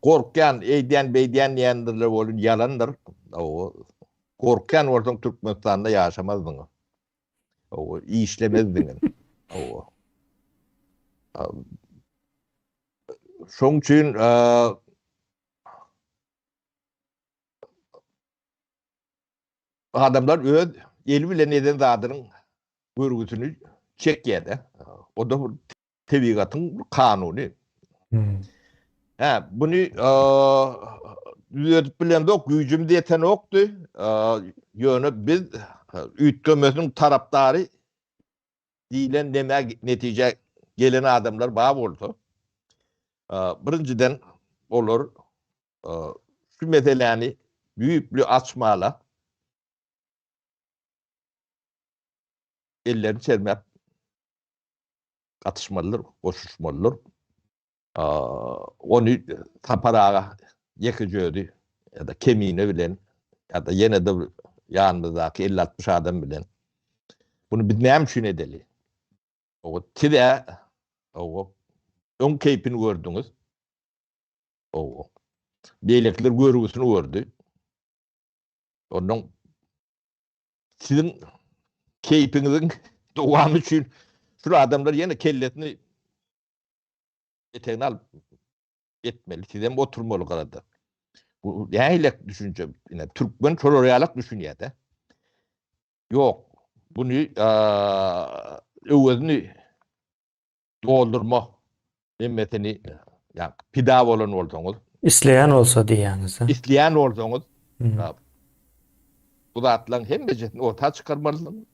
B: Korkan, eydiyen, beydiyen diyendirler olun yalandır. O korkan oradan Türkmenistan'da yaşamazdın. O iyi işlemezdin. O şoň üçin adamlar öz eli bilen eden zadynyň görgüsini çekýärde. O da bu tebigatyň kanuny.
A: Hı.
B: Bunu düzeltip bilen dok, güýjüm diýeten okdy. Ýöne biz üýtgemesiň tarapdary diýilen näme netije gelen adamlar bar boldy. Birinciden olar şu meseleni büyüklü açmala ellerini çelmep atışmalılar, koşuşmalılar. Onu taparağa yekeceğdi ya da kemiğine bilen ya da yine de yanımızdaki 50-60 adam bilen. Bunu biz näme üçin edeli? O tide o ön keypini gördüňiz. O beýlekler görgüsini gördü. Ondan sizin keypiniziň dowamy üçin şu adamlar yine kellesini eteğini alıp etmeli. Sizem oturmalı karada. Bu yaylak düşünce yine Türkmen çoroyalık düşünüyor da. Yok. Bunu özünü doldurma emmetini yani pidav olan olsanız
A: İsleyen olsa diýäňiz.
B: isteyen olsanız
A: Hı.
B: bu da atlan hem becetini ortaya çıkarmalısın.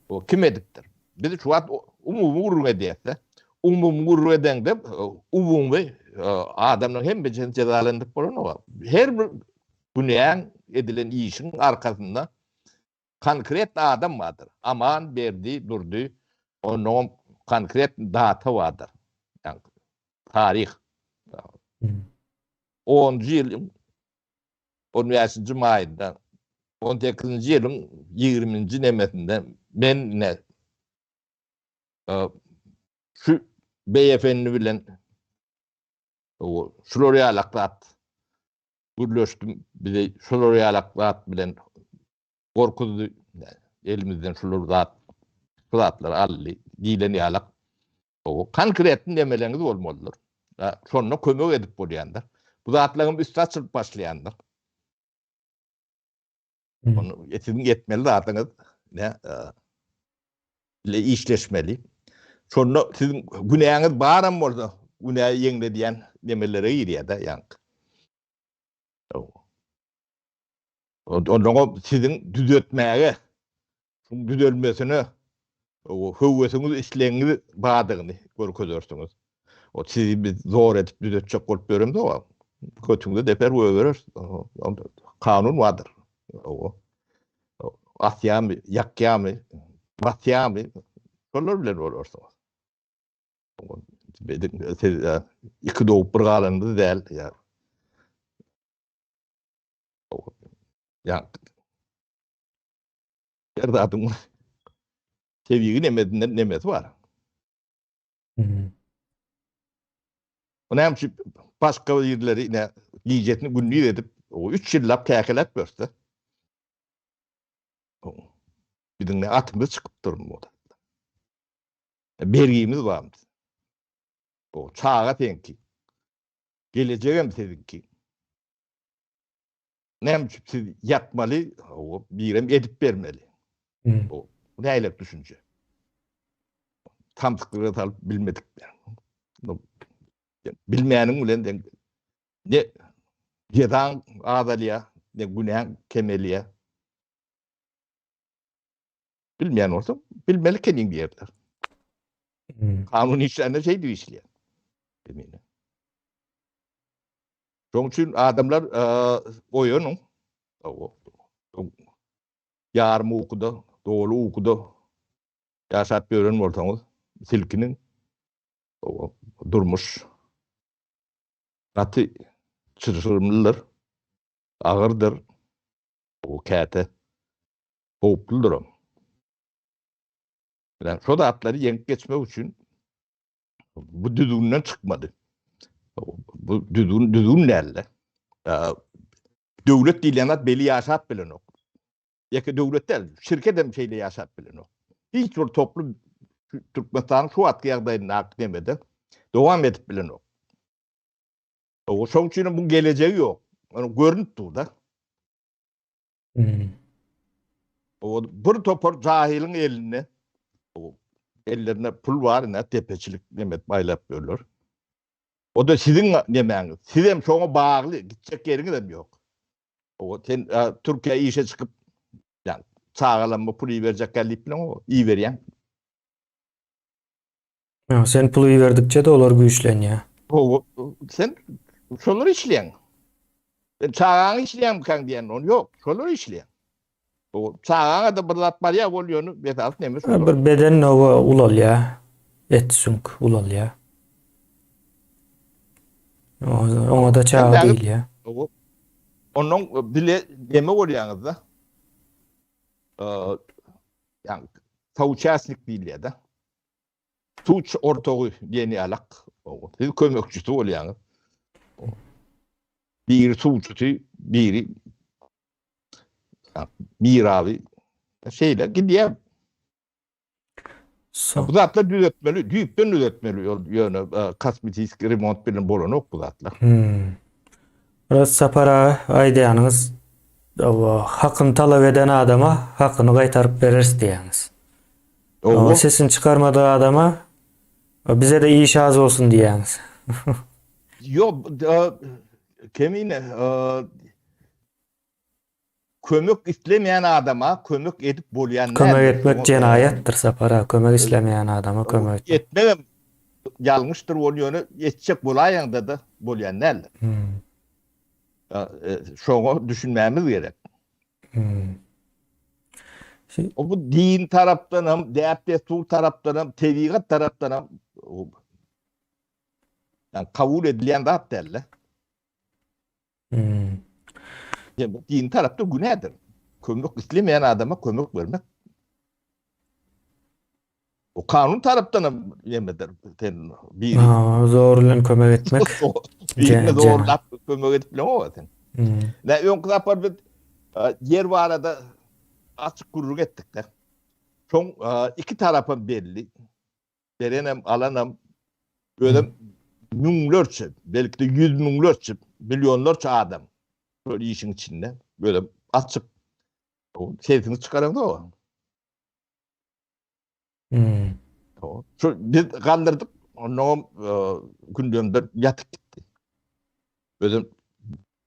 B: O kim ediptir? Biz şu an umumu gurur ediyse umumu gurur eden de umumu adamın hem becetini cezalandırıp olan o. Her bir güneyen edilen işin arkasında konkret adam vardır. Aman verdi, durdu. Onun konkret data vardır. Yani tarih.
A: Hı.
B: 10. yılın 15. mayında 18. yılın 20. nemesinde ben ne şu beyefendi bilen o Floriyalaklat gürleştim bize Floriyalaklat bilen korkudu elimizden Floriyalaklar alli dileni alak o konkret nemeleriniz olmalıdır. Sonra kömek edip bolýanlar. Bu zatlaryň üstü açılıp başlaýanlar.
A: Hı.
B: Onu yetmeli zatyňyz ne ile işleşmeli. Sonra sizin günäňiz baram bolsa, günä ýeňle diýen nemelere girýär da ýank. Ondan sizin düzeltmäge, düzelmesine o höwesiňiz işleňiz badygyny görkezersiňiz. O sizi biz zor edip düzeltjek bolup beremdi o. Kötüňde deper öwerer. Kanun vardır. O asyamy, ýakýamy, basyamy şolar bilen bolarsyňyz. Bedim siz iki doğup bir galandy däl ya. Ya her zatym tebigi nemesi var.
A: Hı.
B: O näme başga ýerleri ine giýjetini gündüz edip o 3 ýyllap käkelep berse. Biziň atymyz çykyp durmady. Bergimiz barmy? O çağa teňki. Gelejegem sizinki. Näme siz ýatmaly, o birem edip bermeli.
A: Hı.
B: O näýlek düşünje. Tamsyklygy talyp bilmedik. Bilmeýäniň bilen ne ýedan adalya, ne günäň kemeliýe. Bilmeýän bolsa, bilmeli kendin diýerler.
A: Hı.
B: Kanun işlerinde şey diyor işleyen. Demine. Şoň üçin adamlar oyunun yarmy ukuda, dolu ukuda yaşap gören bolsaňyz silkinin durmuş gaty çyrşyrmylar, agyrdyr, o käte howpludur. Yani şu atları yenip geçmek için bu düdüğünden çıkmadı. Bu düdüğün nerede? Devlet dilenat beli yaşat bilen o. Yaka devletler şirket hem şeyle yaşat bilen o. Hiç bir toplum Türkmenistan'ın şu atkıyardayını hak demedi. Devam edip bilen o. O son için bunun geleceği yok. Onu görüntü da.
A: Hmm.
B: O bir topar cahilin eline o ellerine pul var ne tepeçilik demet baylap görülür. O da sizin demeniz. Sizin şuna bağlı gidecek yeriniz de yok. O sen Türkiye işe çıkıp yani sağlam pulu verecek gelip o iyi veriyen.
A: Ya sen pulu verdikçe de olar güýçlenýär.
B: Sen şoları işleyen. Ben çağağın işleyen kan diyen onu yok. Şoları işleyen. O çağağına da bırlatmalıya oluyorunu betalt neymiş olur.
A: Bir beden owa ulalýar. Et sünk ulalýar. Oňa da çağa
B: Yani
A: değil ya.
B: onun bile deme oluyorsunuz da. Yani tavçasnik değil ya da. Tuç ortağı yeni alak. Siz kömekçüsü oluyorsunuz. Biri tuğçusu, biri bir abi şeyler gidiyor. Bu zatla düzeltmeli, düğüpten düzeltmeli yönü kasmetik remont bilen bolon ok bu zatla.
A: Biraz sapara aýdýanyňyz, hakyny talap eden adama hakyny gaýtaryp bereriz diýäňiz.
B: O
A: Sesini çıkarmadığı adama bize de iyi şans olsun diýäňiz.
B: yok kemine kömük istemeyen adama kömük edip bolyan
A: Kömek etmek cenayettir sapara. Kömek islemeyen adama kömek etmek.
B: etmem yanlıştır o yönü yetecek bolayanda da bolyan neler. Şunu düşünmemiz gerek. O bu din taraftan hem deabdestur taraftan hem tevigat taraftan hem yani kabul edilen de derler. Yani bu din tarafta günahdır. Kömük istemeyen adama kömük vermek. O kanun taraftan hem yemedir. Biri.
A: Zorlan kömek etmek.
B: Birine zorlap kömük edip bilen o zaten. Ne ön kılapar bir yer var arada açık kuruluk ettik de. Son iki tarafın belli. Verenem, alanam böyle milyonlarca, belki de 100 milyonlarca, milyonlarca adam böyle işin içinde böyle açık sesini çıkaran da o. Şu biz kaldırdık, onun gündemde yatık gitti. Böyle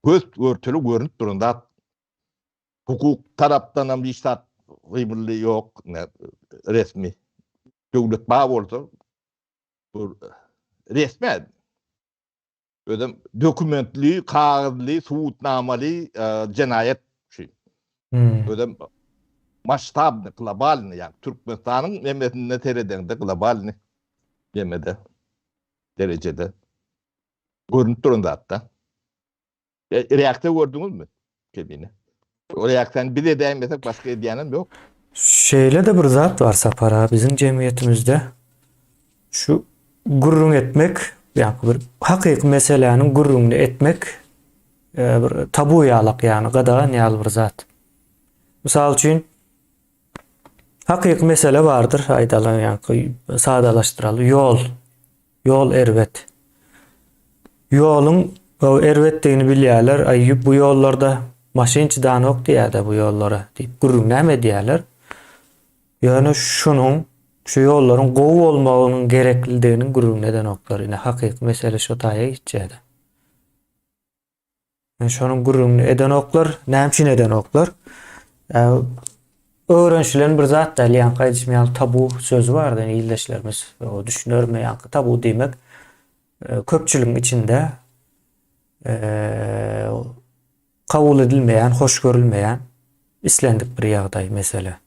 B: göz örtülü görünüp durunda hukuk taraftan hem iştahat kıyımlı yok, resmi. Devlet bağ oldu. Bu resmi böyle dokumentli, kağıtlı, suutnamalı cinayet şey. Böyle maştablı, globalini yani Türkmenistan'ın memleketinde tereden de globalini yemede derecede görünüp durunda hatta. Reaktör gördünüz mü? Kebini. O reaktörün bir de değmesek başka ediyenim yok.
A: Şeyle de bir zat var sapara bizim cemiyetimizde. Şu gurrun etmek, yani bir hakiki meselenin gurrunu etmek bir tabu ýalak yani gadagan ýaly bir zat. Misal üçin hakiki mesele bardır, aýdalan yani sadalaşdyraly yol erwet. Yolun o erwetdigini bilýärler, aýyp bu ýollarda maşin çydanok diýär bu ýollara diýip gurrun näme diýärler. Yani şunun şu ýollaryň gowy bolmagynyň gerekliligini gurrun neden oklaryna hakiki mesele şu taýa gitjädi. Şonun gurrun eden oklar, näme eden oklar? Öğrençilerin bir zat da ýan gaýdysmaýan tabu söz bar da ýyldaşlarymyz o düşünürme ýa tabu demek köpçüligiň içinde kabul edilmeýän, hoş görülmeýän islendik bir ýagdaý mesele.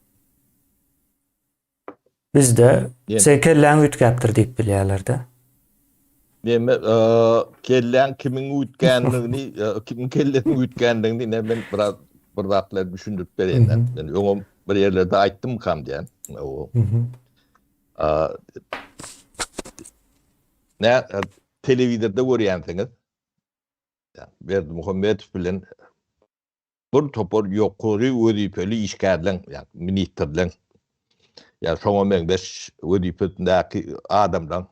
A: Bizde sen kelläň ütkäpdir diýip bilýärler-de.
B: Deme kellen kimin ütkenligini, kimin kellenin ütkenligini ne ben biraz bir zatlar düşündürüp berýän. Yani oňa bir ýerlerde aýtdym kam diýen. O Ne televizorda görýänsiňiz. Berdimuhamedov bilen bir topar ýokary wezipeli işgärleň, ýani ministrleň. Ya şoňa men beş wezipetindäki adamdan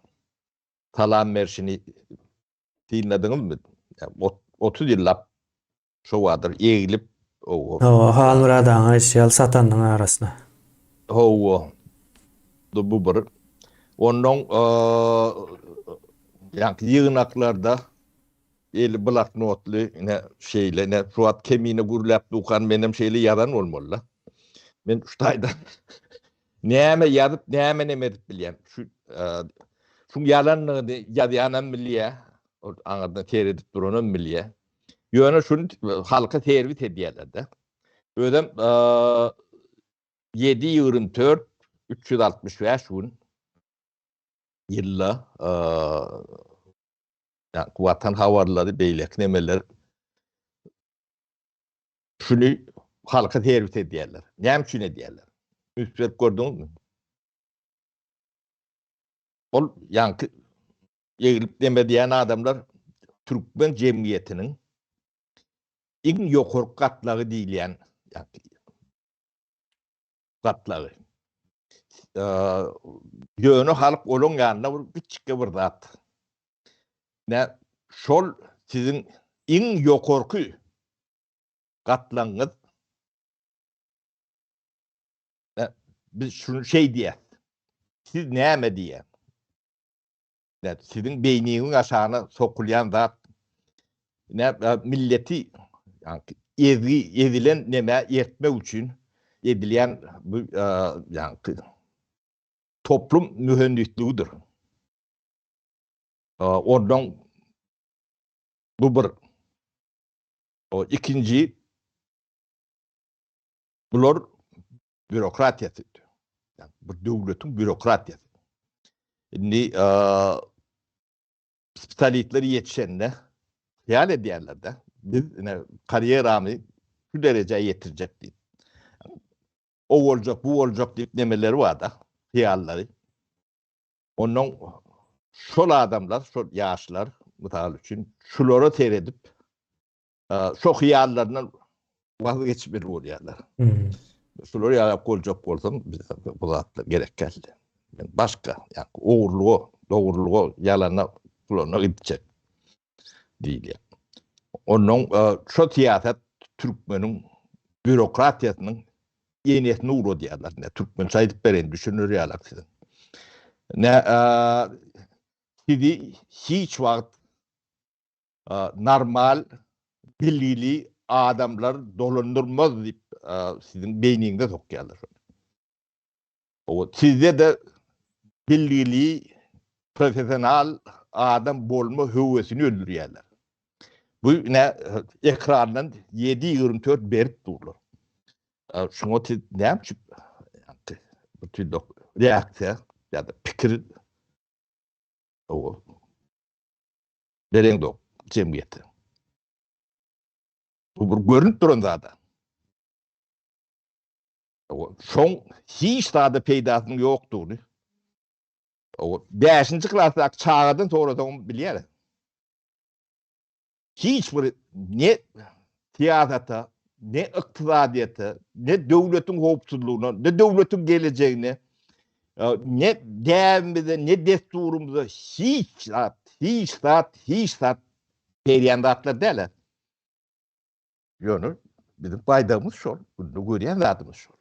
B: salam berşini dinlediňizmi? 30 ýyllap şo wadyr egilip
A: O Halmur adaňa eşýal satandyň arasyna.
B: Howa bu bir ondan yani yığınaklarda eli bloknotlu ne şeyle ne Fuat kemiğine gürläp dukan benim şeyli yalan olmalı. Ben şutaydan näme yazıp näme nemedip bilýän. Şu yalanlygy ýazýanan bilýär. Aňardan teredip duranam bilýär. Ýöne şunu halka servis edýärler-de. Ödem 7-24 365 gün yılla yani vatan havarları beylek nemeler şunu halka servis edýärler. Näme üçin edýärler? Müsbet gördüňizmi? Ol ýanky egilip demediýän adamlar Türkmen jemgyýetiniň iň ýokarky gatlagy diýilýän gatlagy. Ýöne halk olan ýanynda bir kiçik bir zat. Ne şol sizin iň ýokarky gatlaňyz. Biz şunu şey diýär. Siz näme diýär? Sizin beýniňiň aşagyna sokulýan zat. Milleti yani ezilen neme yetmek üçin edilýän bu yani toplum mühendisligidir. Ondan bu bir. O ikinci bular bürokratiýasydyr. Yani bu döwletiň bürokratiýasy. Indi spesialistler yetişende hayal edýärler de biz kariyeramy şu derejeye yetirjek diýip. O boljak, bu boljak diýip nemeleri var da, hayallary. Onun şol adamlar, şol ýaşlar mutal üçin şulara seredip şo hayallaryndan vazgeçip bolýarlar. Şulara ýaýap boljak bolsam bu zatlar gerek geldi. Başka yani doğruluğu yalanına bulanına gidecek değil. Onun şu siyaset Türkmenin bürokratiýasynyň ýenesine uğru diýerler. Ne Türkmen sayıp beren düşünür ýalak sizin. Ne sizi hiç wagt normal bilgili adamlar dolandırmaz diýip sizin beýniňizde sokýarlar. O sizde de bilgili profesyonel adam bolma hüwesini öldürýärler. Bu ne ekrandan 7-24 berip durlar. Şoňa siz näme üçin bu türlü reaksiýa ýa-da pikir o bereňde jemgyýeti. Bu bir görünüp duran zada. Şoň hiç zada peýdasynyň ýokdugyny o 5-nji klasda çağdan sonra da bilýär. Hiç bir ne siyasata, ne iqtisadiyata, ne döwletiň howpsuzlygyna, ne döwletiň geleceğine, ne däwimize, ne desturumuza hiç zat berýän zatlar däler. Ýöne bizim paýdamyz şol, bunu görýän zatymyz şol.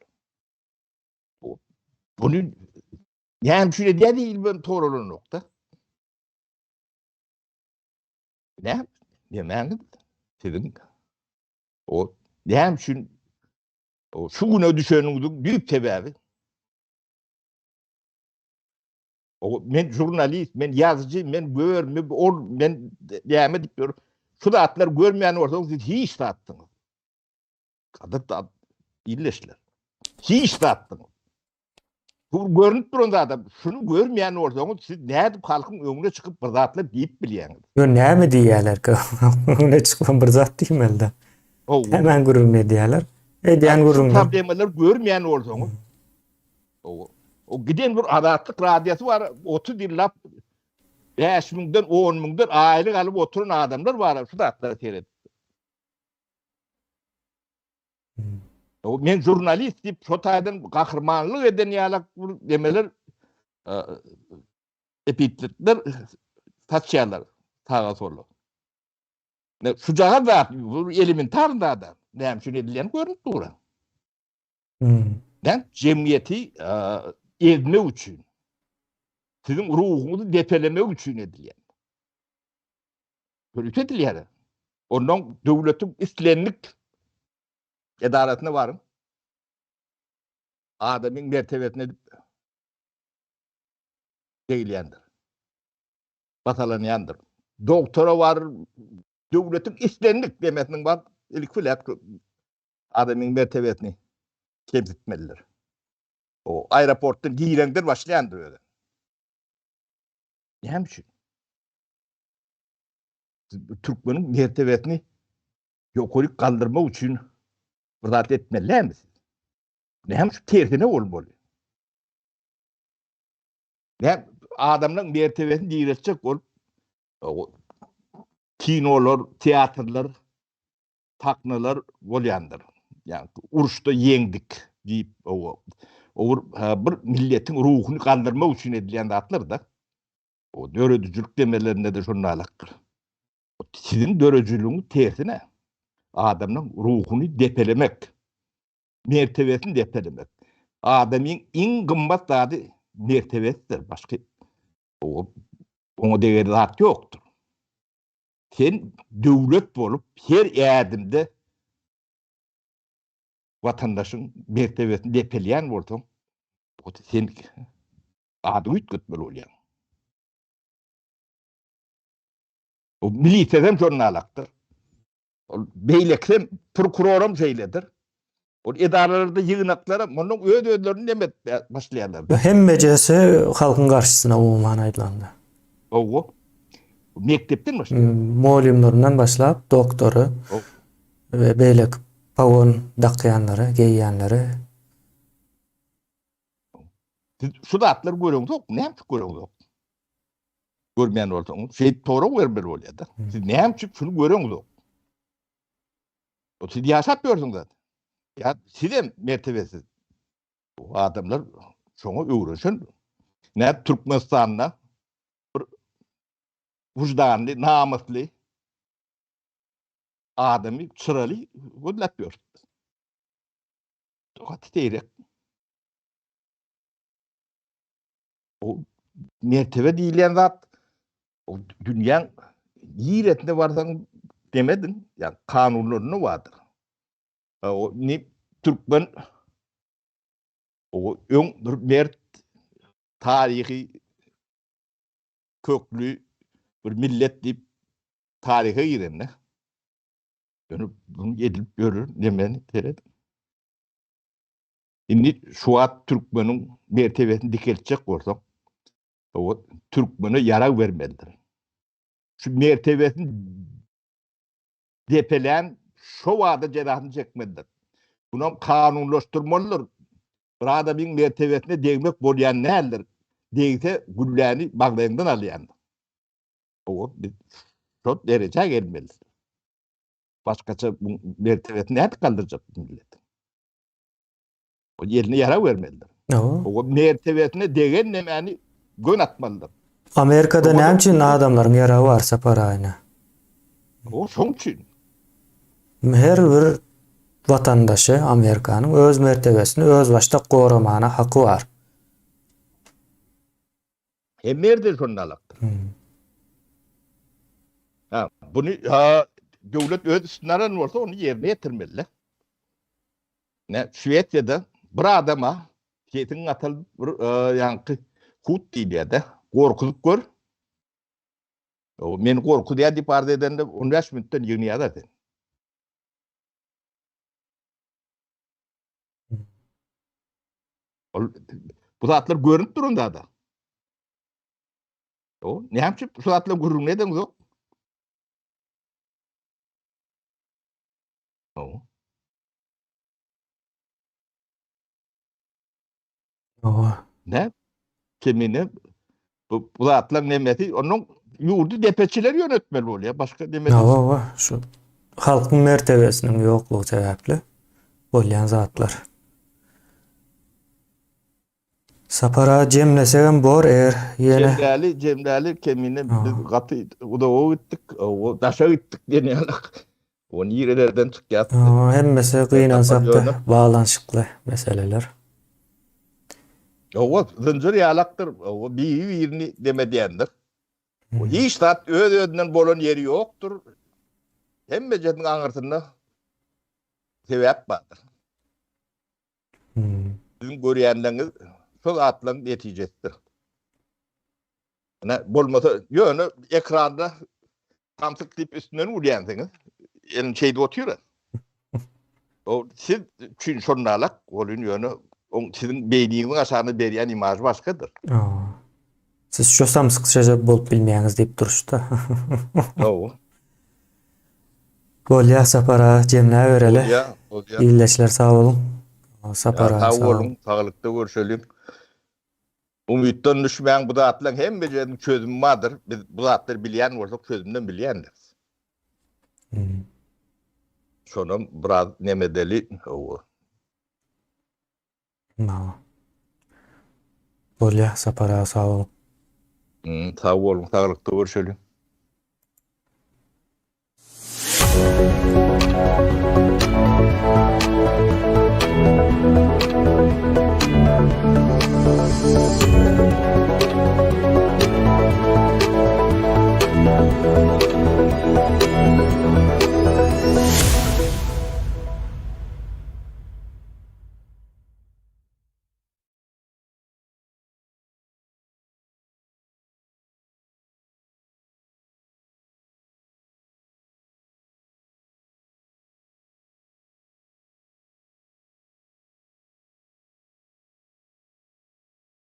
B: Bunu näme üçin edýär diýil ben toralan nokta. Näme sizin o näme üçin o şu güne düşeniňiziň büyük sebäbi o men jurnalist, men yazıcı, men görme, men näme diýip dur. Şu zatlar görmeýän bolsaň siz hiç zatdyňyz. Kadar da illeşler. Hiç zatdyňyz. Bu görünüp duran adam şunu görmeýän bolsaňyz siz nädip halkyň öňüne çykyp bir zatlar diýip bilýäňiz.
A: Yo näme diýýärler ki? Öňüne çykan bir zat diýmeldi. Hemen gurulma diýerler. Edýän gurulma.
B: Problemalar görmeýän bolsaňyz O giden bir adatlık radiyası var. 30 yıllap 5.000'den 10.000'den aylık alıp oturan adamlar var. Şu datları seyret. O men jurnalist deyip şotaydan kahramanlık eden yalak demeler epitletler saçyalar sağa sola. Ne şucağa da bu elementar da adam. Ne hem şunu edilen görüntü duran. Ben cemiyeti ezme için, sizin ruhunuzu depelemek için edilen. Böyle edilen. Ondan devletin islenlik edaretine varın. Adamın mertebesine değilyendir. Batalanayandır. Doktora var, devletin islenlik demesinin var. İlk filat adamın mertebesini kemsetmelidir. O aeroporttan giyilendir başlayandır öyle. Ne için? Türkmenin mertebesini yukarı kaldırmak için fırsat etmeliler misiniz? Ne hem şu tersine olmalı. Ne adamların mertebesini değiştirecek olup kinolar, tiyatrlar, taknalar olyandır. Yani uruşta yendik deyip bir milletin ruhunu kaldırmak için edilen atlar da o döröcülük demelerinde de şunun alaktır. Sizin döröcülüğün tersine adamın ruhunu depelemek, mertebesini depelemek. Adamın en gımbat adı mertebesidir. Başka ona değeri zat yoktur. Sen devlet olup her adımda vatandaşın mertebesini depeleyen olsan o sen adı ütgütmeli oluyor. O militeden şunun alaktır. Beyleksem prokurorum şeyledir. O idarelerde yığınaklara onun ödüllerini demet başlayanlardır.
A: Hem meclisi halkın karşısına umuman aylandı.
B: O mektepten başlıyor.
A: Muallimlerinden başlap doktoru ve beylek pavon dakyanları, geyyanları.
B: Siz şu da atlar görüyorsunuz yok. Ne yapıp görüyorsunuz? Görmeyen olsanız şey doğru vermeli oluyor da. Siz ne yapıp şunu görüyorsunuz yok. O siz yaşatmıyorsunuz zaten. Ya size mertebesiz. O adamlar şunu uğraşın. Ne Türkmenistan'da vicdanlı, namuslu adamı çıralı güllatmıyor. Tokat diyerek. O mertebe değilen zat o dünyanın yiğretine varsan demedin. Yani kanunlarını vardır. O ne Türkmen o ön mert tarihi köklü bir millet deyip tarihe girenler. Yani bunu edip görür demeni teredim. Şimdi şu an Türkmen'in mertebesini dikeltecek olsam o Türkmen'e yara vermelidir. Şu mertebesini depelen şu vada cerrahını çekmelidir. Buna kanunlaştırmalıdır. Bir adamın mertebesine değmek bolyan ne haldir? Değse güllerini bağlayandan alayandır. O çok derece gelmelidir. Başkaça bu mertebesini nerede kaldıracak bu millet? O yerine yara vermelidir. O mertebesine değen nemeni gön atmalıdır.
A: Amerika'da ne için adamların yara varsa parayına.
B: O son için.
A: Her bir vatandaşı Amerika'nın öz mertebesini öz başta korumana hakkı var.
B: Hem nerede sonralıktır? Bunu devlet öz üstünden olsa onu yerine getirmeliler. Ne Şveçya'da bir adama ketin atal yankı kut diye de korkuluk gör. O men korku diye dipar eden de 15 minuttan yığınıya da. Bu zatlar görünüp durunda da. O ne yapıp şu zatlar görünmeden o. O. Ne? Kemine bu zatlar nemeti onun yurdu depeçiler yönetmeli oluyor. Başka demedi.
A: Ava şu halkın mertebesinin yokluğu sebeple bolyan zatlar. Sapara cemlesegen bor eğer yine
B: Cemdali kemine
A: Aa.
B: biz katı o da o gittik. O taşa gittik deniyor. Onu yirelerden çıktı.
A: hemmesi kıynansak
B: Yapar
A: da bağlanışıklı meseleler.
B: O zincir yalaktır. O bir birini demediyendir. O hiç tat ödünden bolan yeri yoktur. Hem mecetin ağırtında sebep vardır. Sizin görüyenleriniz şu atlan neticesidir. Ne bolmasa yönü ekranda kamsık tip üstünden uğrayansınız. Yani şeyde oturuyor. O siz çünkü şunlarla olun yönü sizin beyniniz aşağına beriyen imaj başkadır.
A: Siz şu samsıkçaca bolup bilmeýäňiz diýip duruşda.
B: O.
A: Bolya sapara cemle bereli.
B: O ya.
A: İyileşler sağ olun. Sapara
B: Sağ
A: sağ olun.
B: olun, sağlıkta görüşelim. Umutdan düşmeyen bu zatların hem bir çözümü vardır. Biz bu zatları bilen olsak çözümden bilendir. Şunu biraz nemedeli o.
A: Bolya sapara sağ olun.
B: Sağ olun, sağlıkta görüşelim.